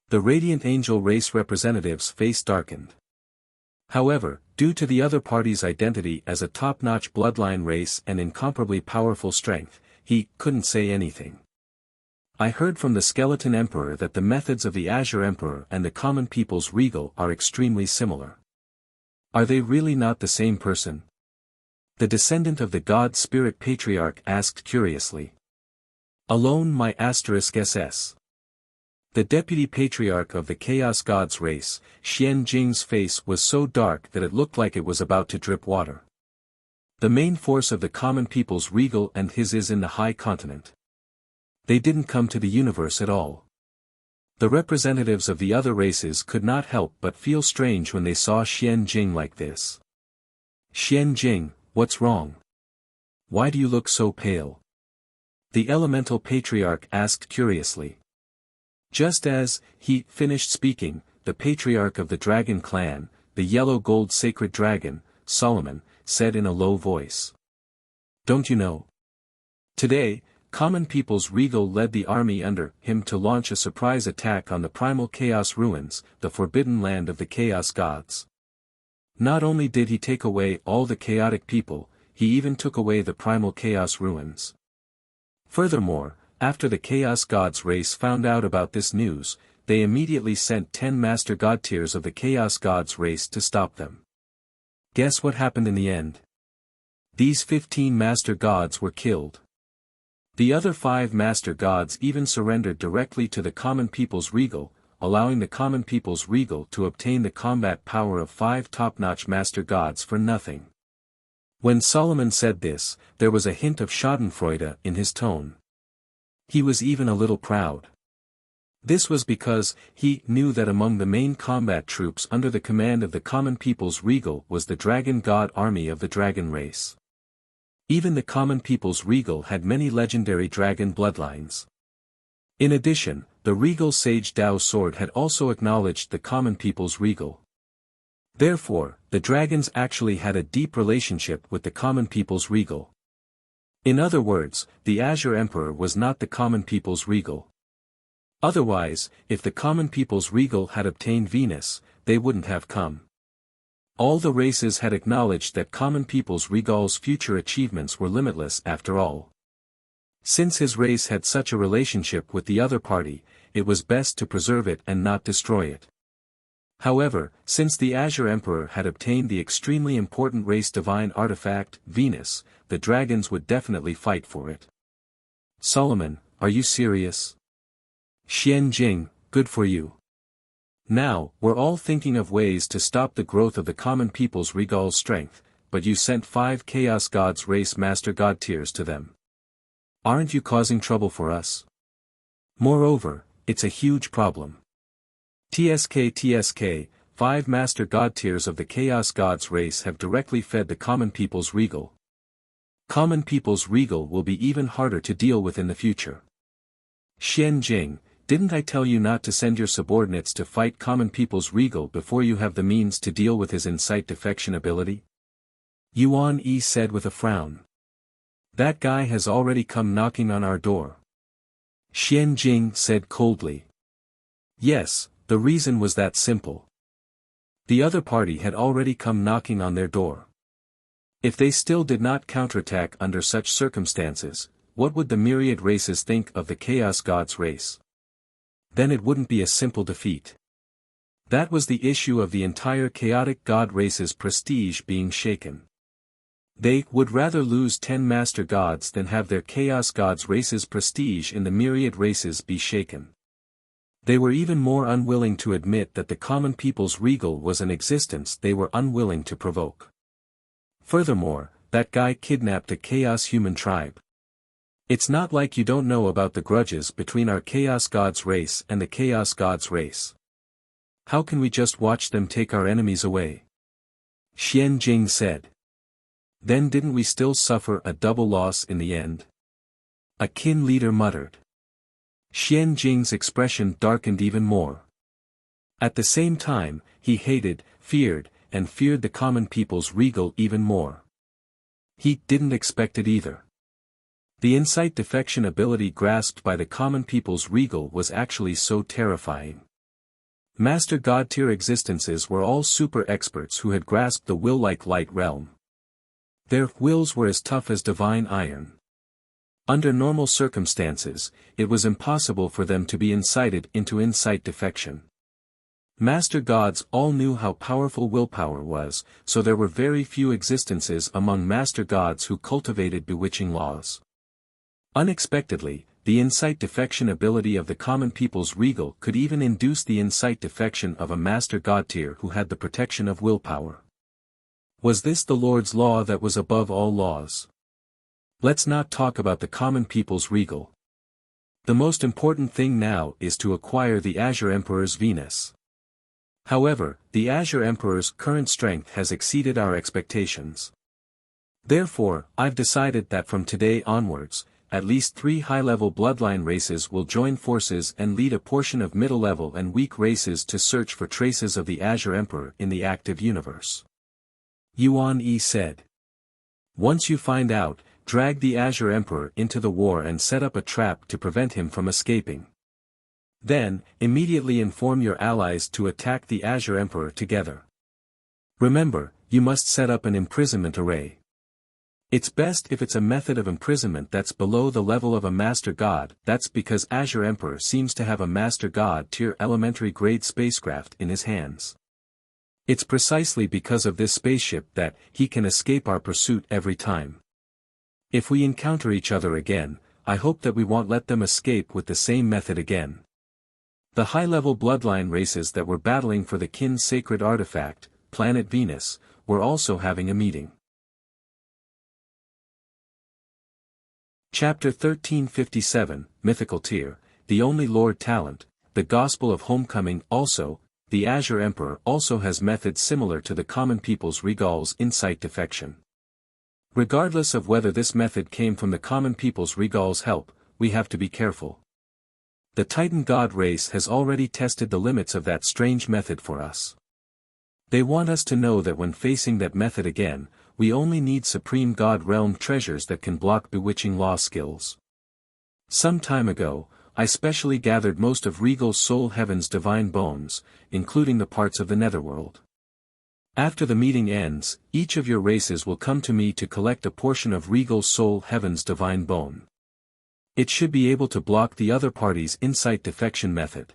The Radiant Angel race representative's face darkened. However, due to the other party's identity as a top-notch bloodline race and incomparably powerful strength, he couldn't say anything. I heard from the Skeleton Emperor that the methods of the Azure Emperor and the common people's regal are extremely similar. Are they really not the same person? The descendant of the God Spirit Patriarch asked curiously. Alone my *SS. The Deputy Patriarch of the Chaos Gods race, Xian Jing's face was so dark that it looked like it was about to drip water. The main force of the common people's regal and his is in the high continent. They didn't come to the universe at all. The representatives of the other races could not help but feel strange when they saw Xian Jing like this. Xian Jing, what's wrong? Why do you look so pale? The Elemental Patriarch asked curiously. Just as he finished speaking, the Patriarch of the Dragon clan, the yellow-gold sacred dragon, Solomon, said in a low voice. Don't you know? Today, common people's regal led the army under him to launch a surprise attack on the primal chaos ruins, the forbidden land of the chaos gods. Not only did he take away all the chaotic people, he even took away the primal chaos ruins. Furthermore, after the Chaos Gods race found out about this news, they immediately sent 10 Master God tiers of the Chaos Gods race to stop them. Guess what happened in the end? These 15 Master Gods were killed. The other 5 Master Gods even surrendered directly to the common people's regal, allowing the common people's regal to obtain the combat power of 5 top-notch Master Gods for nothing. When Solomon said this, there was a hint of schadenfreude in his tone. He was even a little proud. This was because he knew that among the main combat troops under the command of the common people's regal was the dragon god army of the dragon race. Even the common people's regal had many legendary dragon bloodlines. In addition, the regal sage Dao sword had also acknowledged the common people's regal. Therefore, the dragons actually had a deep relationship with the common people's regal. In other words, the Azure Emperor was not the common people's regal. Otherwise, if the common people's regal had obtained Venus, they wouldn't have come. All the races had acknowledged that common people's Regal's future achievements were limitless after all. Since his race had such a relationship with the other party, it was best to preserve it and not destroy it. However, since the Azure Emperor had obtained the extremely important race divine artifact, Venus, the dragons would definitely fight for it. Solomon, are you serious? Xian Jing, good for you. Now, we're all thinking of ways to stop the growth of the common people's Regal's strength, but you sent 5 Chaos Gods race Master God tiers to them. Aren't you causing trouble for us? Moreover, it's a huge problem. TSK, 5 Master God tiers of the Chaos Gods race have directly fed the common people's Regal. Common people's Regal will be even harder to deal with in the future. Xian Jing, didn't I tell you not to send your subordinates to fight common people's Regal before you have the means to deal with his insight defection ability? Yuan Yi said with a frown. That guy has already come knocking on our door. Xian Jing said coldly. Yes, the reason was that simple. The other party had already come knocking on their door. If they still did not counterattack under such circumstances, what would the myriad races think of the Chaos Gods race? Then it wouldn't be a simple defeat. That was the issue of the entire chaotic god race's prestige being shaken. They would rather lose 10 master gods than have their Chaos Gods race's prestige in the myriad races be shaken. They were even more unwilling to admit that the common people's Regal was an existence they were unwilling to provoke. Furthermore, that guy kidnapped a chaos human tribe. It's not like you don't know about the grudges between our Chaos Gods race and the Chaos Gods race. How can we just watch them take our enemies away? Xian Jing said. Then didn't we still suffer a double loss in the end? A kin leader muttered. Xian Jing's expression darkened even more. At the same time, he hated, feared the common people's Regal even more. He didn't expect it either. The insight defection ability grasped by the common people's Regal was actually so terrifying. Master God tier existences were all super experts who had grasped the will-like light realm. Their wills were as tough as divine iron. Under normal circumstances, it was impossible for them to be incited into insight defection. Master gods all knew how powerful willpower was, so there were very few existences among master gods who cultivated bewitching laws. Unexpectedly, the insight defection ability of the common people's Regal could even induce the insight defection of a master god tier who had the protection of willpower. Was this the Lord's law that was above all laws? Let's not talk about the common people's Regal. The most important thing now is to acquire the Azure Emperor's Venus. However, the Azure Emperor's current strength has exceeded our expectations. Therefore, I've decided that from today onwards, at least 3 high-level bloodline races will join forces and lead a portion of middle-level and weak races to search for traces of the Azure Emperor in the active universe. Yuan Yi said. Once you find out, drag the Azure Emperor into the war and set up a trap to prevent him from escaping. Then, immediately inform your allies to attack the Azure Emperor together. Remember, you must set up an imprisonment array. It's best if it's a method of imprisonment that's below the level of a Master God. That's because Azure Emperor seems to have a Master God tier elementary grade spacecraft in his hands. It's precisely because of this spaceship that he can escape our pursuit every time. If we encounter each other again, I hope that we won't let them escape with the same method again. The high-level bloodline races that were battling for the Kin's sacred artifact, planet Venus, were also having a meeting. Chapter 1357, Mythical Tier, the only Lord Talent, the Gospel of Homecoming. Also, the Azure Emperor also has methods similar to the common people's Regal's insight defection. Regardless of whether this method came from the common people's Regal's help, we have to be careful. The Titan God race has already tested the limits of that strange method for us. They want us to know that when facing that method again, we only need Supreme God Realm treasures that can block bewitching law skills. Some time ago, I specially gathered most of Regal Soul Heaven's divine bones, including the parts of the netherworld. After the meeting ends, each of your races will come to me to collect a portion of Regal Soul Heaven's divine bone. It should be able to block the other party's insight defection method.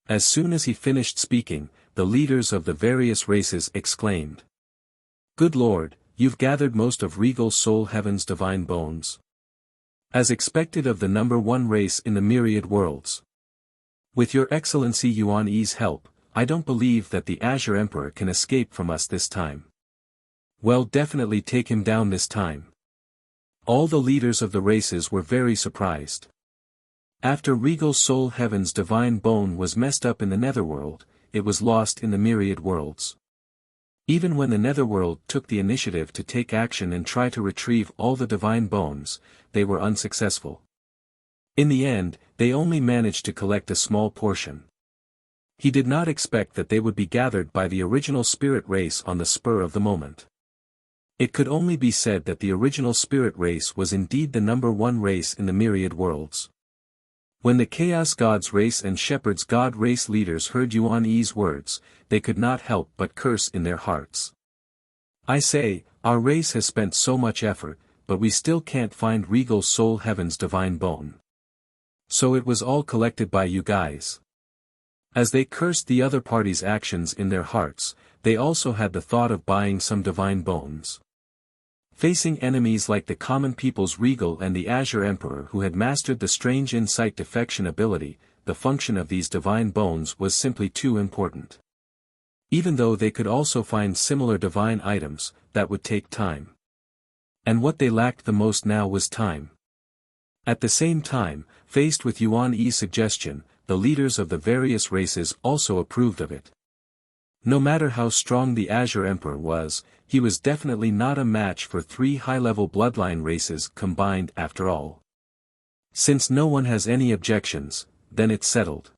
As soon as he finished speaking, the leaders of the various races exclaimed, "Good Lord, you've gathered most of Regal Soul Heaven's divine bones. As expected of the number one race in the myriad worlds. With your Excellency Yuan Yi's help, I don't believe that the Azure Emperor can escape from us this time. Well, definitely take him down this time." All the leaders of the races were very surprised. After Regal Soul Heaven's divine bone was messed up in the Netherworld, it was lost in the myriad worlds. Even when the Netherworld took the initiative to take action and try to retrieve all the divine bones, they were unsuccessful. In the end, they only managed to collect a small portion. He did not expect that they would be gathered by the original spirit race on the spur of the moment. It could only be said that the original spirit race was indeed the number one race in the myriad worlds. When the Chaos Gods race and Shepherd's God race leaders heard Yuan Yi's words, they could not help but curse in their hearts. "I say, our race has spent so much effort, but we still can't find Regal Soul Heaven's divine bone. So it was all collected by you guys." As they cursed the other party's actions in their hearts, they also had the thought of buying some divine bones. Facing enemies like the common people's Regal and the Azure Emperor who had mastered the strange insight defection ability, the function of these divine bones was simply too important. Even though they could also find similar divine items, that would take time. And what they lacked the most now was time. At the same time, faced with Yuan Yi's suggestion, the leaders of the various races also approved of it. No matter how strong the Azure Emperor was, he was definitely not a match for 3 high-level bloodline races combined after all. Since no one has any objections, then it's settled.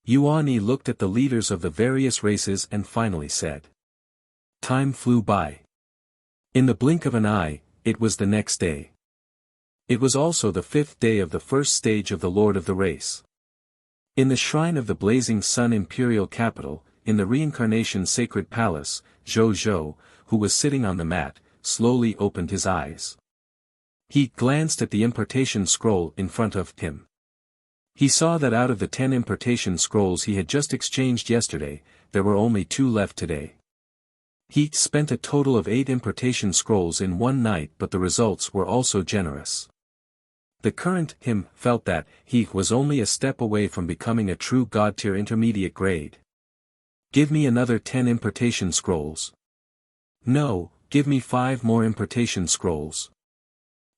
Yuan Yi looked at the leaders of the various races and finally said. Time flew by. In the blink of an eye, it was the next day. It was also the 5th day of the first stage of the Lord of the Race. In the shrine of the Blazing Sun Imperial Capital, in the Reincarnation Sacred Palace, Zhou Zhou, who was sitting on the mat, slowly opened his eyes. He glanced at the impartation scroll in front of him. He saw that out of the 10 impartation scrolls he had just exchanged yesterday, there were only 2 left today. He spent a total of 8 impartation scrolls in one night, but the results were also generous. The current him felt that he was only a step away from becoming a true God-tier intermediate grade. Give me another 10 impartation scrolls. No, give me 5 more impartation scrolls.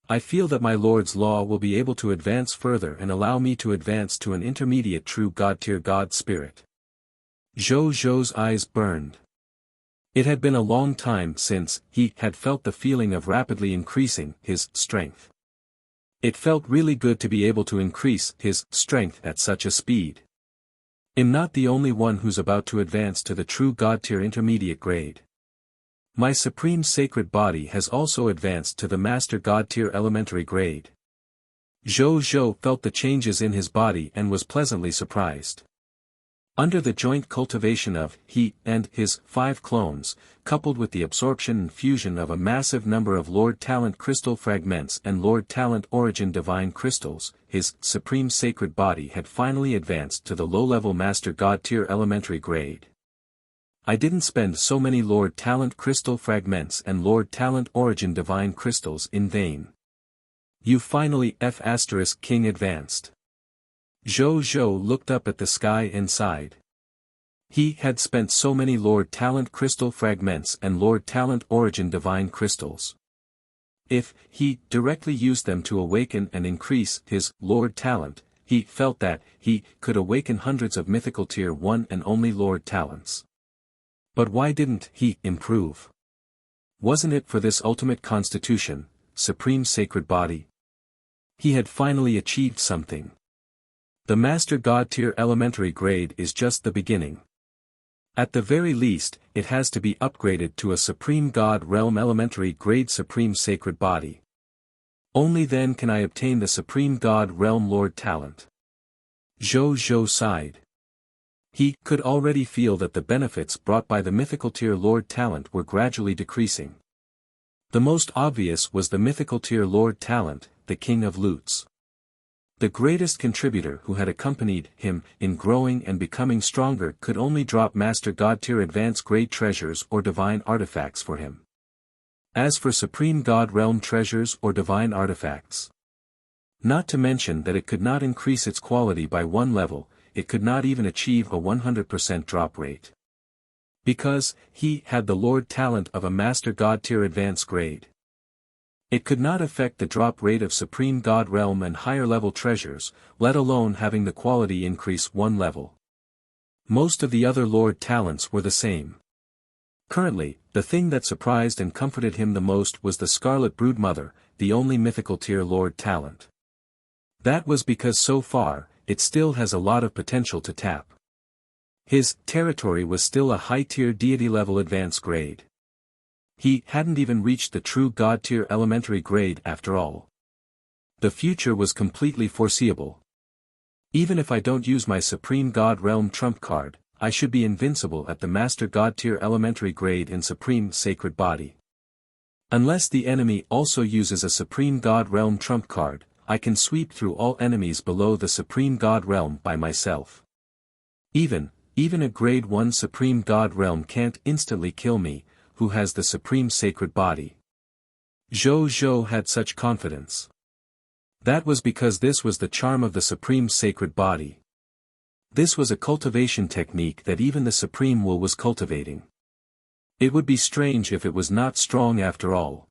I feel that my Lord's law will be able to advance further and allow me to advance to an intermediate true God-tier God spirit. Zhou Zhou's eyes burned. It had been a long time since he had felt the feeling of rapidly increasing his strength. It felt really good to be able to increase his strength at such a speed. I'm not the only one who's about to advance to the true God-tier intermediate grade. My supreme sacred body has also advanced to the master God-tier elementary grade. Zhou Zhou felt the changes in his body and was pleasantly surprised. Under the joint cultivation of he and his 5 clones, coupled with the absorption and fusion of a massive number of Lord Talent crystal fragments and Lord Talent origin divine crystals, his supreme sacred body had finally advanced to the low-level master God-tier elementary grade. I didn't spend so many Lord Talent crystal fragments and Lord Talent origin divine crystals in vain. You finally King advanced. Zhou Zhou looked up at the sky and sighed. He had spent so many Lord Talent crystal fragments and Lord Talent origin divine crystals. If he directly used them to awaken and increase his Lord Talent, he felt that he could awaken hundreds of mythical tier 1 and only Lord Talents. But why didn't he improve? Wasn't it for this ultimate constitution, supreme sacred body? He had finally achieved something. The Master God-tier elementary grade is just the beginning. At the very least, it has to be upgraded to a Supreme God Realm elementary grade Supreme Sacred Body. Only then can I obtain the Supreme God Realm Lord Talent. Zhou Zhou sighed. He could already feel that the benefits brought by the mythical tier Lord talent were gradually decreasing. The most obvious was the mythical tier Lord talent, the King of Loots. The greatest contributor who had accompanied him in growing and becoming stronger could only drop Master God tier advanced grade treasures or divine artifacts for him. As for Supreme God realm treasures or divine artifacts, not to mention that it could not increase its quality by one level, it could not even achieve a 100% drop rate. Because he had the Lord talent of a Master God tier advanced grade. It could not affect the drop rate of Supreme God realm and higher level treasures, let alone having the quality increase one level. Most of the other Lord talents were the same. Currently, the thing that surprised and comforted him the most was the Scarlet Broodmother, the only mythical tier Lord talent. That was because so far, it still has a lot of potential to tap. His territory was still a high-tier deity level advanced grade. He hadn't even reached the true God tier elementary grade after all. The future was completely foreseeable. Even if I don't use my Supreme God realm trump card, I should be invincible at the Master God tier elementary grade in Supreme Sacred Body. Unless the enemy also uses a Supreme God realm trump card, I can sweep through all enemies below the Supreme God realm by myself. Even a grade 1 Supreme God realm can't instantly kill me, who has the Supreme Sacred Body. Zhou had such confidence. That was because this was the charm of the Supreme Sacred Body. This was a cultivation technique that even the Supreme Will was cultivating. It would be strange if it was not strong after all.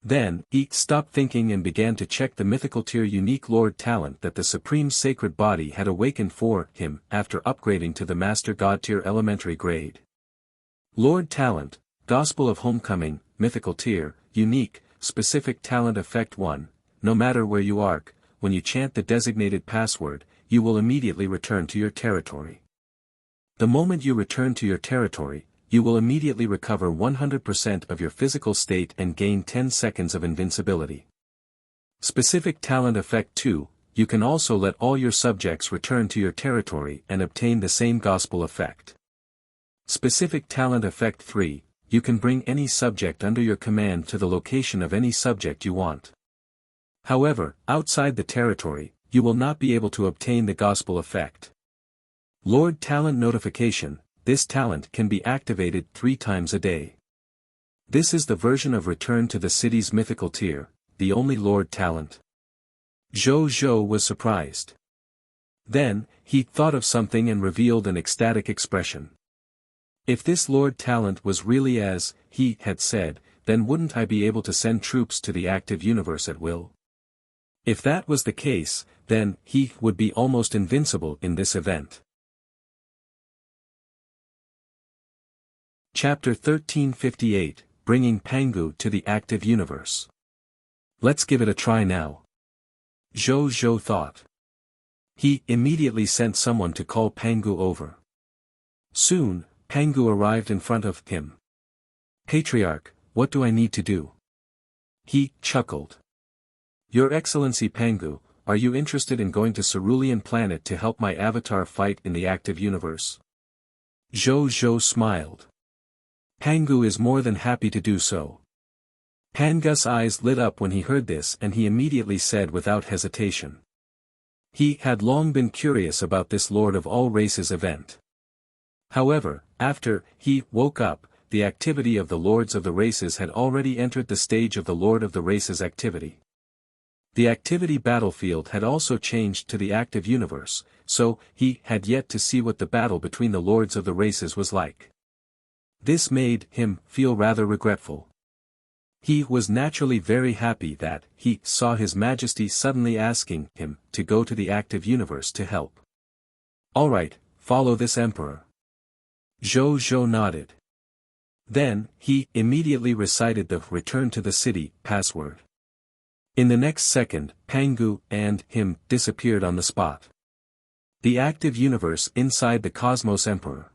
Then, he stopped thinking and began to check the mythical tier unique Lord talent that the Supreme Sacred Body had awakened for him after upgrading to the Master God tier elementary grade. Lord talent, Gospel of Homecoming, mythical tier, unique, specific talent effect 1, no matter where you arc, when you chant the designated password, you will immediately return to your territory. The moment you return to your territory, you will immediately recover 100% of your physical state and gain 10 seconds of invincibility. Specific talent effect 2, you can also let all your subjects return to your territory and obtain the same gospel effect. Specific talent effect 3, you can bring any subject under your command to the location of any subject you want. However, outside the territory, you will not be able to obtain the gospel effect. Lord talent notification, this talent can be activated 3 times a day. This is the version of Return to the City's mythical tier, the only Lord talent. Zhou was surprised. Then, he thought of something and revealed an ecstatic expression. If this Lord talent was really as he had said, then wouldn't I be able to send troops to the active universe at will? If that was the case, then he would be almost invincible in this event. Chapter 1358, Bringing Pangu to the Active Universe. Let's give it a try now. Zhou thought. He immediately sent someone to call Pangu over. Soon, Pangu arrived in front of him. Patriarch, what do I need to do? He chuckled. Your Excellency Pangu, are you interested in going to Cerulean Planet to help my avatar fight in the active universe? Zhou smiled. Pangu is more than happy to do so. Pangu's eyes lit up when he heard this and he immediately said without hesitation. He had long been curious about this Lord of all Races event. However, after he woke up, the activity of the Lords of the Races had already entered the stage of the Lord of the Races activity. The activity battlefield had also changed to the active universe, so he had yet to see what the battle between the Lords of the Races was like. This made him feel rather regretful. He was naturally very happy that he saw His Majesty suddenly asking him to go to the active universe to help. Alright, follow this Emperor. Zhou nodded. Then, he immediately recited the Return to the City password. In the next second, Pangu and him disappeared on the spot. The active universe inside the Cosmos Emperor.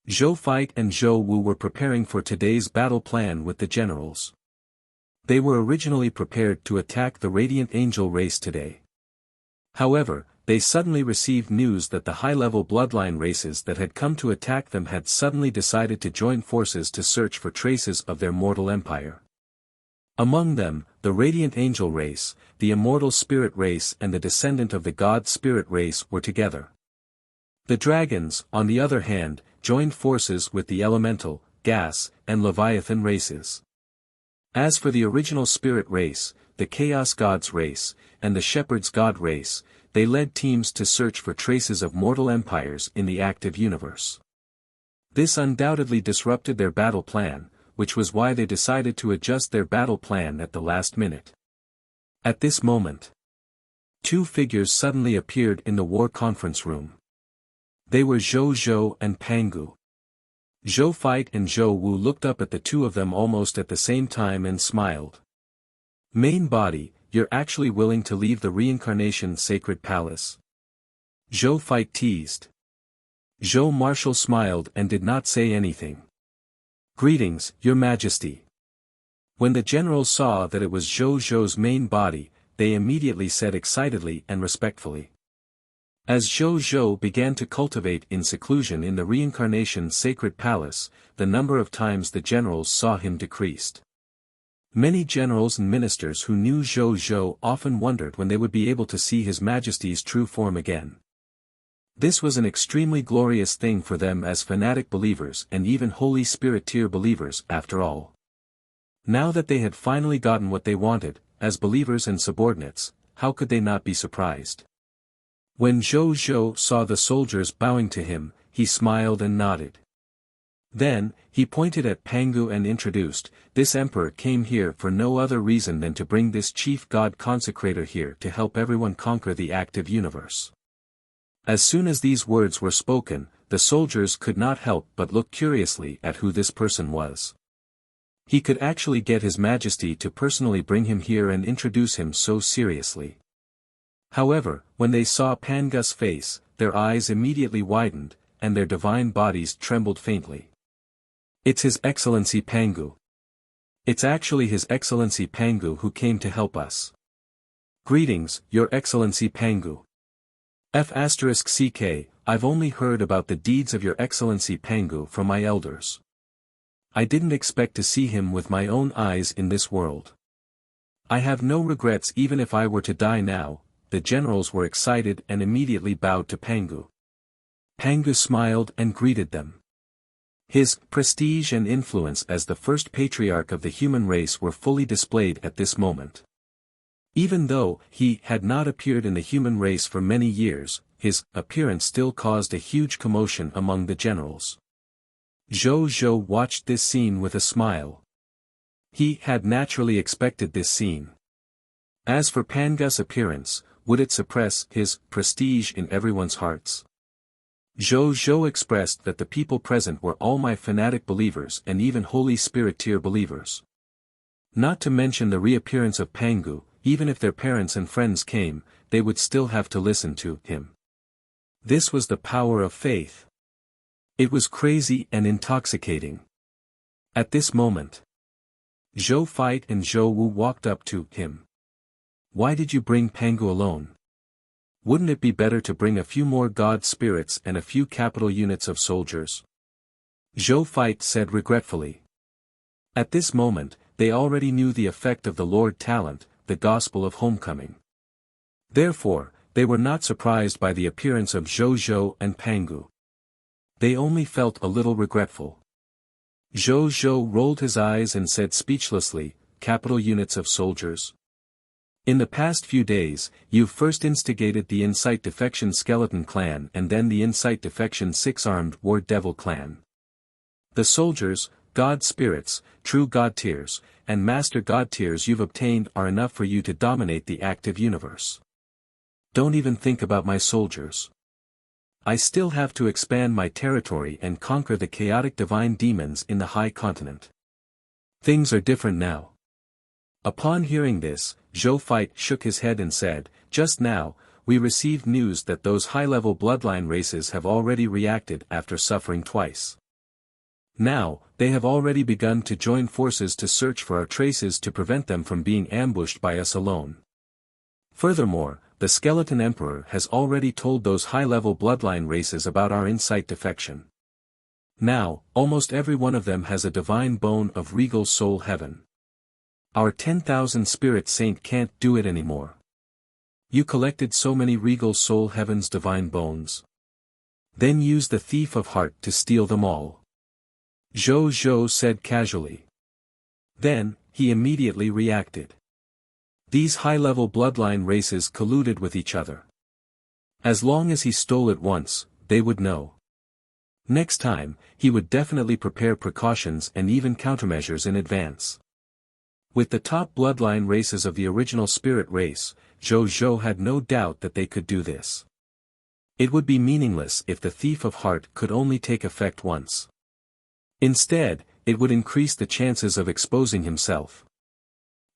Zhou Fight and Zhou Wu were preparing for today's battle plan with the generals. They were originally prepared to attack the Radiant Angel race today. However, they suddenly received news that the high-level bloodline races that had come to attack them had suddenly decided to join forces to search for traces of their mortal empire. Among them, the Radiant Angel race, the Immortal Spirit race and the descendant of the God Spirit race were together. The dragons, on the other hand, joined forces with the Elemental, Gas, and Leviathan races. As for the original Spirit race, the Chaos Gods race, and the Shepherd's God race, they led teams to search for traces of mortal empires in the active universe. This undoubtedly disrupted their battle plan, which was why they decided to adjust their battle plan at the last minute. At this moment, two figures suddenly appeared in the war conference room. They were Zhou Zhou and Pangu. Zhou Fight and Zhou Wu looked up at the two of them almost at the same time and smiled. Main body, you're actually willing to leave the reincarnation sacred palace? Zhou Fight teased. Zhou Marshal smiled and did not say anything. Greetings, Your Majesty. When the generals saw that it was Zhou Zhou's main body, they immediately said excitedly and respectfully. As Zhou Zhou began to cultivate in seclusion in the reincarnation sacred palace, the number of times the generals saw him decreased. Many generals and ministers who knew Zhou Zhou often wondered when they would be able to see His Majesty's true form again. This was an extremely glorious thing for them as fanatic believers and even Holy Spirit tier believers after all. Now that they had finally gotten what they wanted, as believers and subordinates, how could they not be surprised? When Zhou Zhou saw the soldiers bowing to him, he smiled and nodded. Then, he pointed at Pangu and introduced, "This emperor came here for no other reason than to bring this chief god consecrator here to help everyone conquer the active universe." As soon as these words were spoken, the soldiers could not help but look curiously at who this person was. He could actually get His Majesty to personally bring him here and introduce him so seriously. However, when they saw Pangu's face, their eyes immediately widened, and their divine bodies trembled faintly. "It's His Excellency Pangu. It's actually His Excellency Pangu who came to help us. Greetings, Your Excellency Pangu. F***CK, I've only heard about the deeds of Your Excellency Pangu from my elders. I didn't expect to see him with my own eyes in this world. I have no regrets even if I were to die now." The generals were excited and immediately bowed to Pangu. Pangu smiled and greeted them. His prestige and influence as the first patriarch of the human race were fully displayed at this moment. Even though he had not appeared in the human race for many years, his appearance still caused a huge commotion among the generals. Zhou Zhou watched this scene with a smile. He had naturally expected this scene. As for Pangu's appearance, would it suppress his prestige in everyone's hearts? Zhou Zhou expressed that the people present were all my fanatic believers and even Holy Spirit tier believers. Not to mention the reappearance of Pangu, even if their parents and friends came, they would still have to listen to him. This was the power of faith. It was crazy and intoxicating. At this moment, Zhou Fight and Zhou Wu walked up to him. "Why did you bring Pangu alone? Wouldn't it be better to bring a few more god spirits and a few capital units of soldiers?" Zhou Fight said regretfully. At this moment, they already knew the effect of the Lord Talent, the Gospel of Homecoming. Therefore, they were not surprised by the appearance of Zhou Zhou and Pangu. They only felt a little regretful. Zhou Zhou rolled his eyes and said speechlessly, "Capital units of soldiers? In the past few days, you've first instigated the Insight Defection Skeleton Clan and then the Insight Defection Six-Armed War Devil Clan. The soldiers, God spirits, true God tiers, and master God tiers you've obtained are enough for you to dominate the active universe. Don't even think about my soldiers. I still have to expand my territory and conquer the chaotic divine demons in the High Continent. Things are different now." Upon hearing this, Zhou Fight shook his head and said, "Just now, we received news that those high-level bloodline races have already reacted after suffering twice. Now, they have already begun to join forces to search for our traces to prevent them from being ambushed by us alone. Furthermore, the Skeleton Emperor has already told those high-level bloodline races about our insight defection. Now, almost every one of them has a divine bone of regal soul heaven. Our 10,000 spirit saint can't do it anymore. You collected so many regal soul heaven's divine bones. Then use the thief of heart to steal them all. Zhou Zhou said casually. Then, he immediately reacted. These high-level bloodline races colluded with each other. As long as he stole it once, they would know. Next time, he would definitely prepare precautions and even countermeasures in advance. With the top bloodline races of the original spirit race, Zhou Zhou had no doubt that they could do this. It would be meaningless if the thief of heart could only take effect once. Instead, it would increase the chances of exposing himself.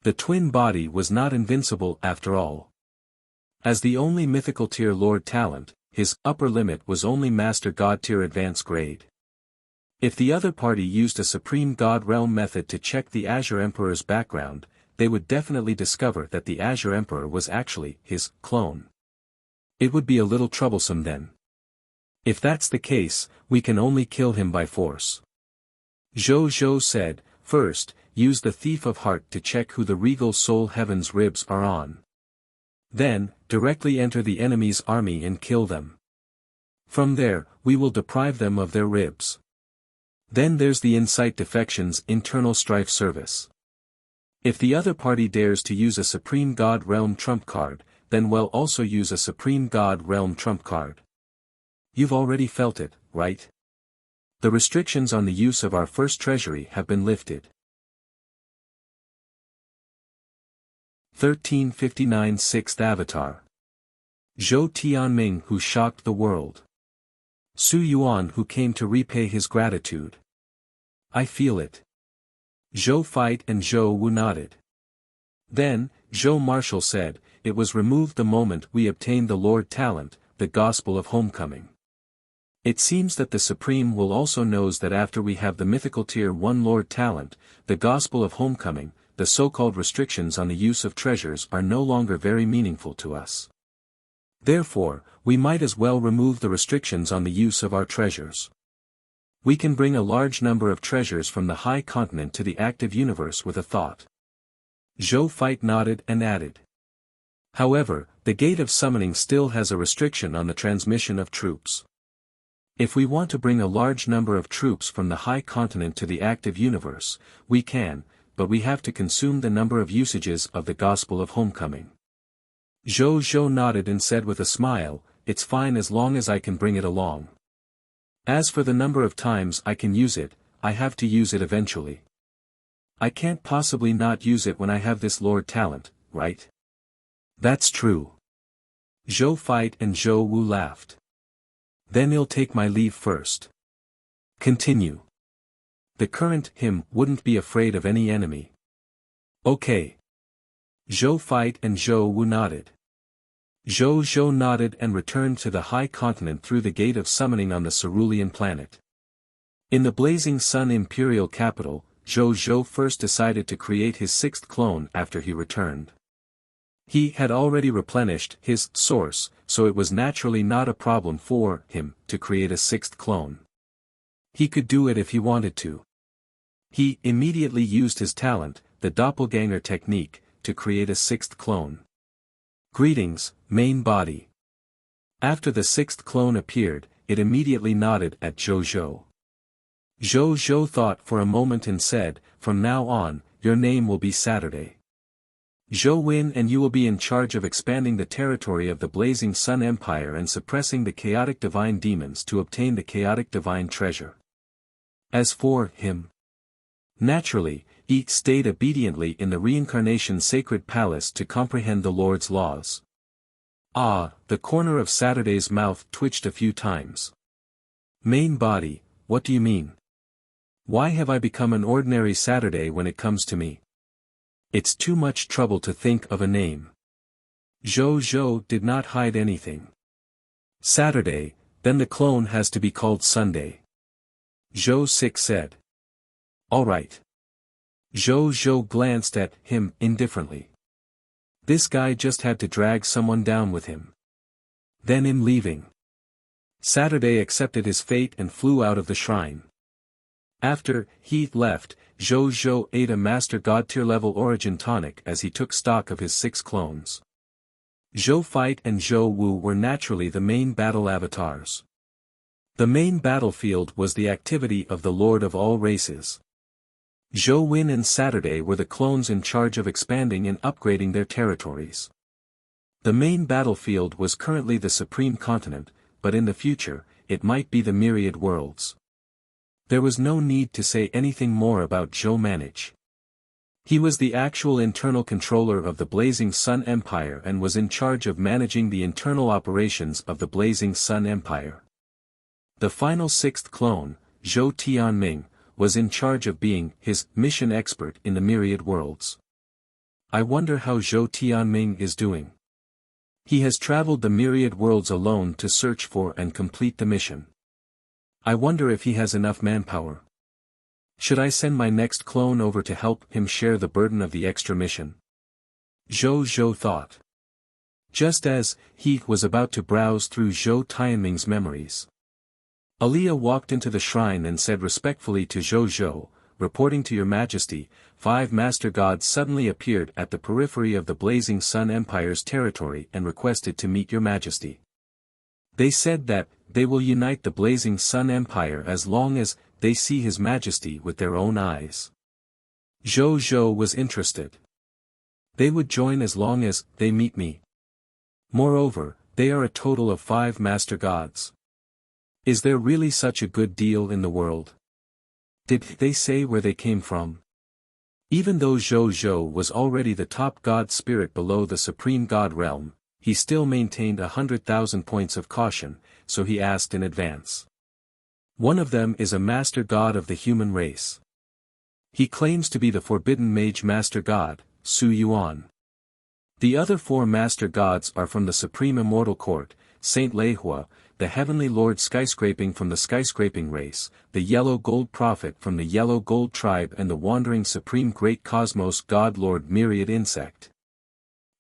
The twin body was not invincible after all. As the only mythical tier Lord Talent, his upper limit was only Master God tier advanced grade. If the other party used a Supreme God Realm method to check the Azure Emperor's background, they would definitely discover that the Azure Emperor was actually his clone. It would be a little troublesome then. If that's the case, we can only kill him by force. Zhou Zhou said, first, use the Thief of Heart to check who the regal soul heaven's ribs are on. Then, directly enter the enemy's army and kill them. From there, we will deprive them of their ribs. Then there's the Insight Defection's internal strife service. If the other party dares to use a Supreme God Realm trump card, then we'll also use a Supreme God Realm trump card. You've already felt it, right? The restrictions on the use of our first treasury have been lifted. 1359 6th Avatar. Zhou Tianming who shocked the world. Su Yuan who came to repay his gratitude. I feel it. Zhou Fight and Zhou Wu nodded. Then, Zhou Marshall said, it was removed the moment we obtained the Lord Talent, the Gospel of Homecoming. It seems that the Supreme will also knows that after we have the mythical tier 1 Lord Talent, the Gospel of Homecoming, the so-called restrictions on the use of treasures are no longer very meaningful to us. Therefore, we might as well remove the restrictions on the use of our treasures. We can bring a large number of treasures from the high continent to the active universe with a thought. Zhou Fight nodded and added. However, the Gate of Summoning still has a restriction on the transmission of troops. If we want to bring a large number of troops from the high continent to the active universe, we can, but we have to consume the number of usages of the Gospel of Homecoming. Zhou Zhou nodded and said with a smile, it's fine as long as I can bring it along. As for the number of times I can use it, I have to use it eventually. I can't possibly not use it when I have this Lord Talent, right? That's true. Zhou Fight and Zhou Wu laughed. Then I'll take my leave first. Continue. The current him wouldn't be afraid of any enemy. Okay. Zhou Fight and Zhou Wu nodded. Zhou Zhou nodded and returned to the high continent through the Gate of Summoning on the Cerulean planet. In the blazing sun imperial capital, Zhou Zhou first decided to create his sixth clone after he returned. He had already replenished his source, so it was naturally not a problem for him to create a sixth clone. He could do it if he wanted to. He immediately used his talent, the doppelganger technique, to create a sixth clone. Greetings, main body. After the sixth clone appeared, it immediately nodded at Zhou Zhou. Zhou Zhou thought for a moment and said, from now on, your name will be Saturday. Zhou Win and you will be in charge of expanding the territory of the Blazing Sun Empire and suppressing the chaotic divine demons to obtain the chaotic divine treasure. As for him, naturally, he stayed obediently in the reincarnation sacred palace to comprehend the Lord's laws. Ah, the corner of Saturday's mouth twitched a few times. Main body, what do you mean? Why have I become an ordinary Saturday when it comes to me? It's too much trouble to think of a name. Zhou Zhou did not hide anything. Saturday, then the clone has to be called Sunday. Zhou Six said. All right. Zhou Zhou glanced at him indifferently. This guy just had to drag someone down with him. Then in leaving, Saturday accepted his fate and flew out of the shrine. After he left, Zhou Zhou ate a Master God tier level origin tonic as he took stock of his 6 clones. Zhou Fight and Zhou Wu were naturally the main battle avatars. The main battlefield was the activity of the Lord of all races. Zhou Win and Saturday were the clones in charge of expanding and upgrading their territories. The main battlefield was currently the Supreme Continent, but in the future, it might be the myriad worlds. There was no need to say anything more about Zhou Manage. He was the actual internal controller of the Blazing Sun Empire and was in charge of managing the internal operations of the Blazing Sun Empire. The final 6th clone, Zhou Tianming, was in charge of being his mission expert in the myriad worlds. I wonder how Zhou Tianming is doing. He has traveled the myriad worlds alone to search for and complete the mission. I wonder if he has enough manpower. Should I send my next clone over to help him share the burden of the extra mission? Zhou Zhou thought. Just as he was about to browse through Zhou Tianming's memories, Aliyah walked into the shrine and said respectfully to Zhou Zhou, "Reporting to your majesty, 5 master gods suddenly appeared at the periphery of the Blazing Sun Empire's territory and requested to meet your majesty. They said that they will unite the Blazing Sun Empire as long as they see his majesty with their own eyes." Zhou Zhou was interested. They would join as long as they meet me. Moreover, they are a total of 5 master gods. Is there really such a good deal in the world? Did they say where they came from? Even though Zhou Zhou was already the top god spirit below the supreme god realm, he still maintained 100,000 points of caution, so he asked in advance. One of them is a master god of the human race. He claims to be the forbidden mage master god, Su Yuan. The other 4 master gods are from the supreme immortal court, Saint Leihua, the heavenly lord skyscraping from the skyscraping race, the yellow gold prophet from the yellow gold tribe and the wandering supreme great cosmos god lord myriad insect.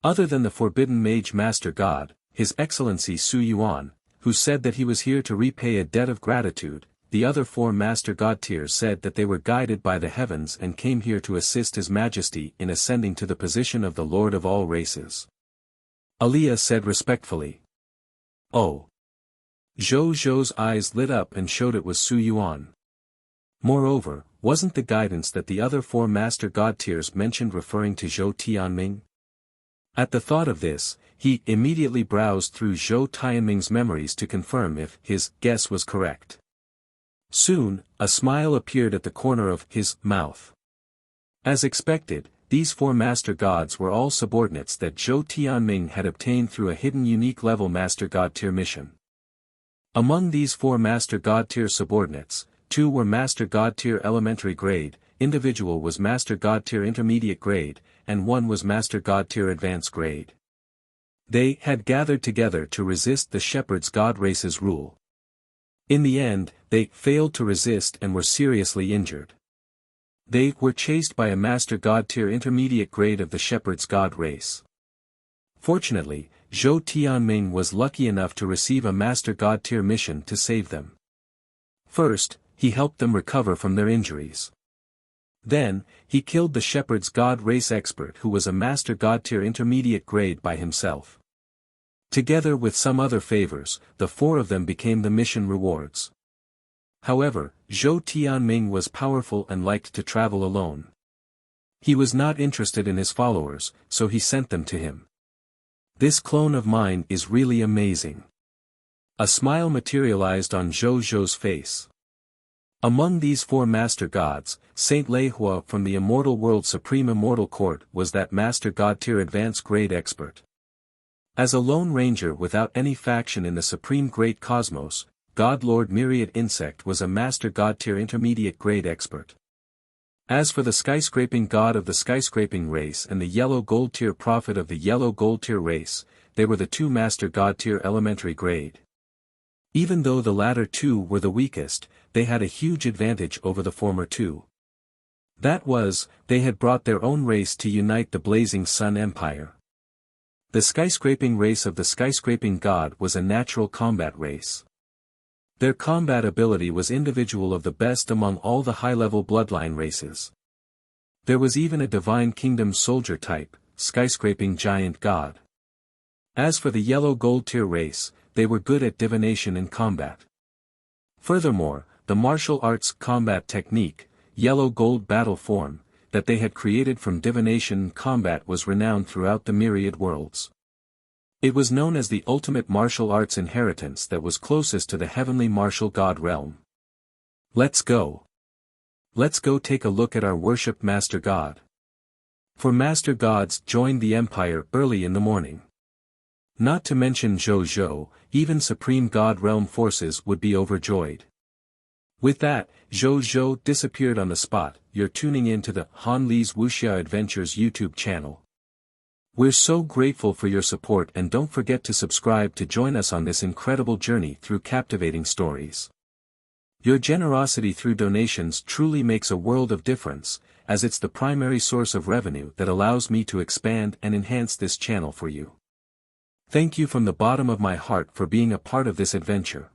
Other than the forbidden mage master god, his excellency Su Yuan, who said that he was here to repay a debt of gratitude, the other 4 master god tiers said that they were guided by the heavens and came here to assist his majesty in ascending to the position of the lord of all races. Aliyah said respectfully. Oh. Zhou Zhou's eyes lit up and showed it was Su Yuan. Moreover, wasn't the guidance that the other 4 master god tiers mentioned referring to Zhou Tianming? At the thought of this, he immediately browsed through Zhou Tianming's memories to confirm if his guess was correct. Soon, a smile appeared at the corner of his mouth. As expected, these 4 master gods were all subordinates that Zhou Tianming had obtained through a hidden unique level master god tier mission. Among these 4 master god tier subordinates, 2 were master god tier elementary grade, individual was master god tier intermediate grade, and 1 was master god tier advanced grade. They had gathered together to resist the shepherd's god race's rule. In the end, they failed to resist and were seriously injured. They were chased by a master god tier intermediate grade of the shepherd's god race. Fortunately, Zhou Tianming was lucky enough to receive a master god tier mission to save them. First, he helped them recover from their injuries. Then, he killed the shepherd's god race expert who was a master god tier intermediate grade by himself. Together with some other favors, the 4 of them became the mission rewards. However, Zhou Tianming was powerful and liked to travel alone. He was not interested in his followers, so he sent them to him. This clone of mine is really amazing. A smile materialized on Zhou Zhou's face. Among these 4 master gods, Saint Leihua from the immortal world supreme immortal court was that master god tier advanced grade expert. As a lone ranger without any faction in the supreme great cosmos, God Lord Myriad Insect was a master god tier intermediate grade expert. As for the skyscraping god of the skyscraping race and the yellow gold tier prophet of the yellow gold tier race, they were the 2 master god tier elementary grade. Even though the latter 2 were the weakest, they had a huge advantage over the former 2. That was, they had brought their own race to unite the Blazing Sun Empire. The skyscraping race of the skyscraping god was a natural combat race. Their combat ability was individual of the best among all the high-level bloodline races. There was even a divine kingdom soldier type, skyscraping giant god. As for the yellow gold tier race, they were good at divination and combat. Furthermore, the martial arts combat technique, yellow gold battle form, that they had created from divination and combat was renowned throughout the myriad worlds. It was known as the ultimate martial arts inheritance that was closest to the heavenly martial god realm. Let's go. Let's go take a look at our worshipped master god. For master gods joined the empire early in the morning. Not to mention Zhou, even supreme god realm forces would be overjoyed. With that, Zhou disappeared on the spot. You're tuning in to the Han Li's Wuxia Adventures YouTube channel. We're so grateful for your support, and don't forget to subscribe to join us on this incredible journey through captivating stories. Your generosity through donations truly makes a world of difference, as it's the primary source of revenue that allows me to expand and enhance this channel for you. Thank you from the bottom of my heart for being a part of this adventure.